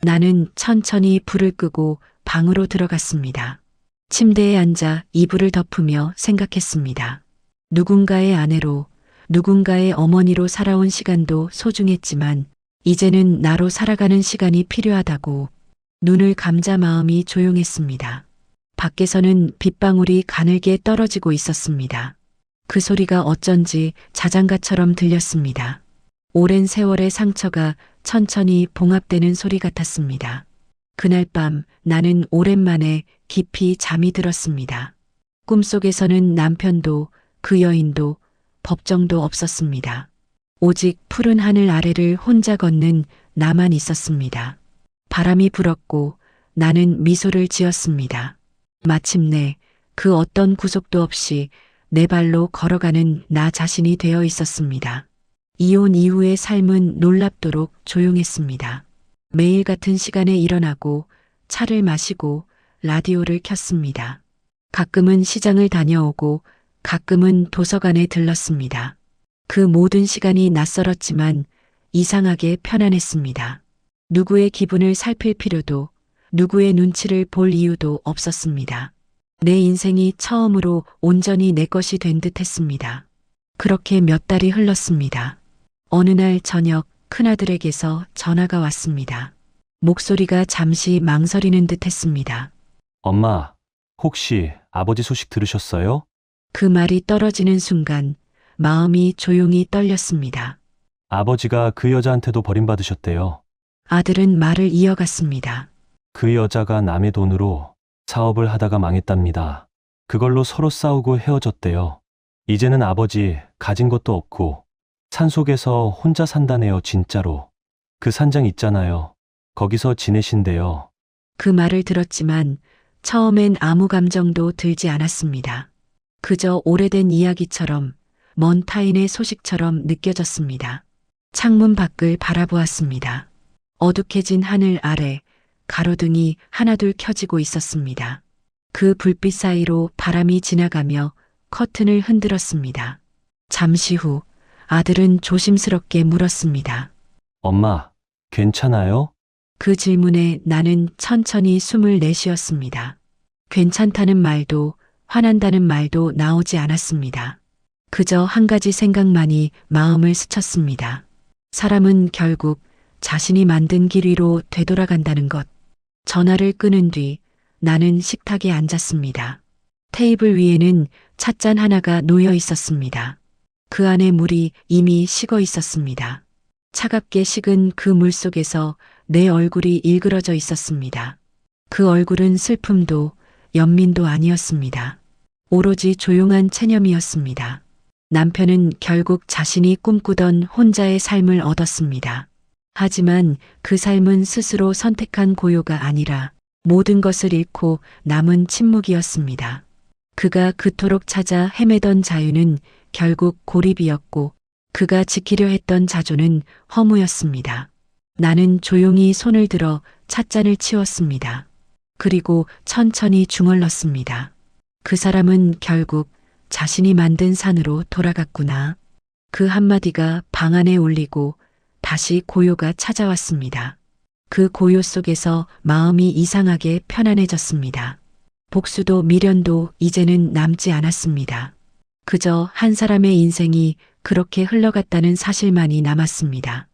나는 천천히 불을 끄고 방으로 들어갔습니다. 침대에 앉아 이불을 덮으며 생각했습니다. 누군가의 아내로, 누군가의 어머니로 살아온 시간도 소중했지만 이제는 나로 살아가는 시간이 필요하다고. 눈을 감자 마음이 조용했습니다. 밖에서는 빗방울이 가늘게 떨어지고 있었습니다. 그 소리가 어쩐지 자장가처럼 들렸습니다. 오랜 세월의 상처가 천천히 봉합되는 소리 같았습니다. 그날 밤 나는 오랜만에 깊이 잠이 들었습니다. 꿈속에서는 남편도 그 여인도 법정도 없었습니다. 오직 푸른 하늘 아래를 혼자 걷는 나만 있었습니다. 바람이 불었고 나는 미소를 지었습니다. 마침내 그 어떤 구속도 없이 내 발로 걸어가는 나 자신이 되어 있었습니다. 이혼 이후의 삶은 놀랍도록 조용했습니다. 매일 같은 시간에 일어나고 차를 마시고 라디오를 켰습니다. 가끔은 시장을 다녀오고 가끔은 도서관에 들렀습니다. 그 모든 시간이 낯설었지만 이상하게 편안했습니다. 누구의 기분을 살필 필요도, 누구의 눈치를 볼 이유도 없었습니다. 내 인생이 처음으로 온전히 내 것이 된 듯 했습니다. 그렇게 몇 달이 흘렀습니다. 어느 날 저녁 큰아들에게서 전화가 왔습니다. 목소리가 잠시 망설이는 듯 했습니다. 엄마, 혹시 아버지 소식 들으셨어요? 그 말이 떨어지는 순간 마음이 조용히 떨렸습니다. 아버지가 그 여자한테도 버림받으셨대요. 아들은 말을 이어갔습니다. 그 여자가 남의 돈으로 사업을 하다가 망했답니다. 그걸로 서로 싸우고 헤어졌대요. 이제는 아버지 가진 것도 없고 산속에서 혼자 산다네요, 진짜로. 그 산장 있잖아요. 거기서 지내신대요. 그 말을 들었지만 처음엔 아무 감정도 들지 않았습니다. 그저 오래된 이야기처럼 먼 타인의 소식처럼 느껴졌습니다. 창문 밖을 바라보았습니다. 어둑해진 하늘 아래 가로등이 하나둘 켜지고 있었습니다. 그 불빛 사이로 바람이 지나가며 커튼을 흔들었습니다. 잠시 후 아들은 조심스럽게 물었습니다. 엄마, 괜찮아요? 그 질문에 나는 천천히 숨을 내쉬었습니다. 괜찮다는 말도 화난다는 말도 나오지 않았습니다. 그저 한 가지 생각만이 마음을 스쳤습니다. 사람은 결국 자신이 만든 길 위로 되돌아간다는 것. 전화를 끊은 뒤 나는 식탁에 앉았습니다. 테이블 위에는 찻잔 하나가 놓여 있었습니다. 그 안에 물이 이미 식어 있었습니다. 차갑게 식은 그 물 속에서 내 얼굴이 일그러져 있었습니다. 그 얼굴은 슬픔도 연민도 아니었습니다. 오로지 조용한 체념이었습니다. 남편은 결국 자신이 꿈꾸던 혼자의 삶을 얻었습니다. 하지만 그 삶은 스스로 선택한 고요가 아니라 모든 것을 잃고 남은 침묵이었습니다. 그가 그토록 찾아 헤매던 자유는 결국 고립이었고 그가 지키려 했던 자존은 허무였습니다. 나는 조용히 손을 들어 찻잔을 치웠습니다. 그리고 천천히 중얼렀습니다. 그 사람은 결국 자신이 만든 산으로 돌아갔구나. 그 한마디가 방 안에 울리고 다시 고요가 찾아왔습니다. 그 고요 속에서 마음이 이상하게 편안해졌습니다. 복수도 미련도 이제는 남지 않았습니다. 그저 한 사람의 인생이 그렇게 흘러갔다는 사실만이 남았습니다.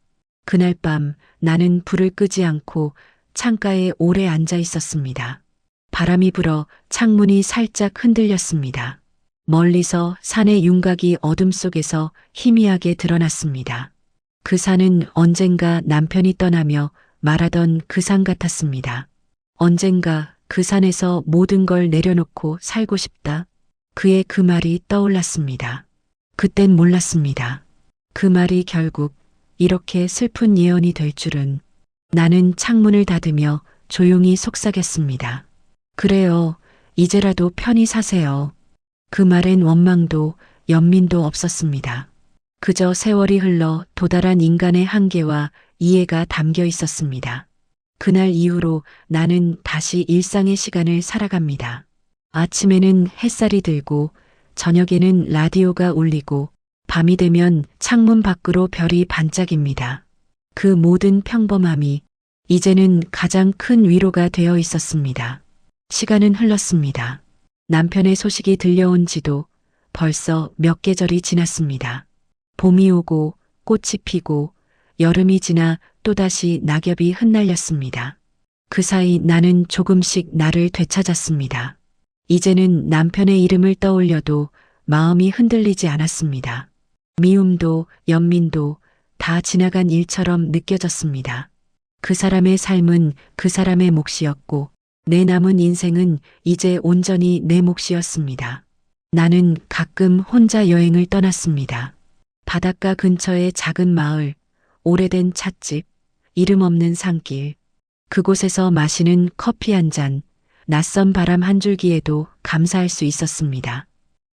그날 밤 나는 불을 끄지 않고 창가에 오래 앉아 있었습니다. 바람이 불어 창문이 살짝 흔들렸습니다. 멀리서 산의 윤곽이 어둠 속에서 희미하게 드러났습니다. 그 산은 언젠가 남편이 떠나며 말하던 그 산 같았습니다. 언젠가 그 산에서 모든 걸 내려놓고 살고 싶다. 그의 그 말이 떠올랐습니다. 그땐 몰랐습니다. 그 말이 결국 이렇게 슬픈 예언이 될 줄은. 나는 창문을 닫으며 조용히 속삭였습니다. 그래요. 이제라도 편히 사세요. 그 말엔 원망도 연민도 없었습니다. 그저 세월이 흘러 도달한 인간의 한계와 이해가 담겨 있었습니다. 그날 이후로 나는 다시 일상의 시간을 살아갑니다. 아침에는 햇살이 들고 저녁에는 라디오가 울리고 밤이 되면 창문 밖으로 별이 반짝입니다. 그 모든 평범함이 이제는 가장 큰 위로가 되어 있었습니다. 시간은 흘렀습니다. 남편의 소식이 들려온 지도 벌써 몇 계절이 지났습니다. 봄이 오고 꽃이 피고 여름이 지나 또다시 낙엽이 흩날렸습니다. 그 사이 나는 조금씩 나를 되찾았습니다. 이제는 남편의 이름을 떠올려도 마음이 흔들리지 않았습니다. 미움도 연민도 다 지나간 일처럼 느껴졌습니다. 그 사람의 삶은 그 사람의 몫이었고 내 남은 인생은 이제 온전히 내 몫이었습니다. 나는 가끔 혼자 여행을 떠났습니다. 바닷가 근처의 작은 마을, 오래된 찻집, 이름 없는 산길, 그곳에서 마시는 커피 한 잔, 낯선 바람 한 줄기에도 감사할 수 있었습니다.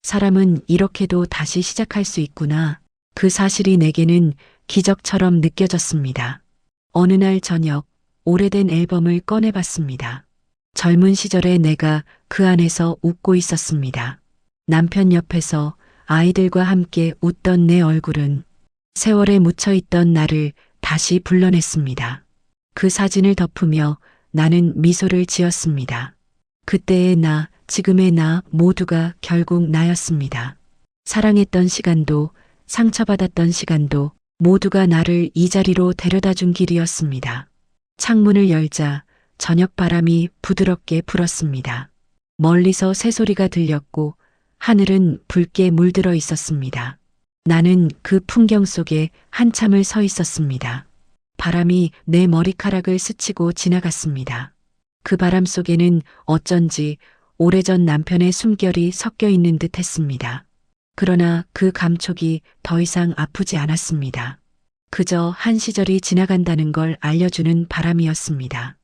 사람은 이렇게도 다시 시작할 수 있구나. 그 사실이 내게는 기적처럼 느껴졌습니다. 어느 날 저녁, 오래된 앨범을 꺼내봤습니다. 젊은 시절의 내가 그 안에서 웃고 있었습니다. 남편 옆에서 아이들과 함께 웃던 내 얼굴은 세월에 묻혀있던 나를 다시 불러냈습니다. 그 사진을 덮으며 나는 미소를 지었습니다. 그때의 나, 지금의 나 모두가 결국 나였습니다. 사랑했던 시간도 상처받았던 시간도 모두가 나를 이 자리로 데려다준 길이었습니다. 창문을 열자 저녁 바람이 부드럽게 불었습니다. 멀리서 새소리가 들렸고 하늘은 붉게 물들어 있었습니다. 나는 그 풍경 속에 한참을 서 있었습니다. 바람이 내 머리카락을 스치고 지나갔습니다. 그 바람 속에는 어쩐지 오래전 남편의 숨결이 섞여 있는 듯 했습니다. 그러나 그 감촉이 더 이상 아프지 않았습니다. 그저 한 시절이 지나간다는 걸 알려주는 바람이었습니다.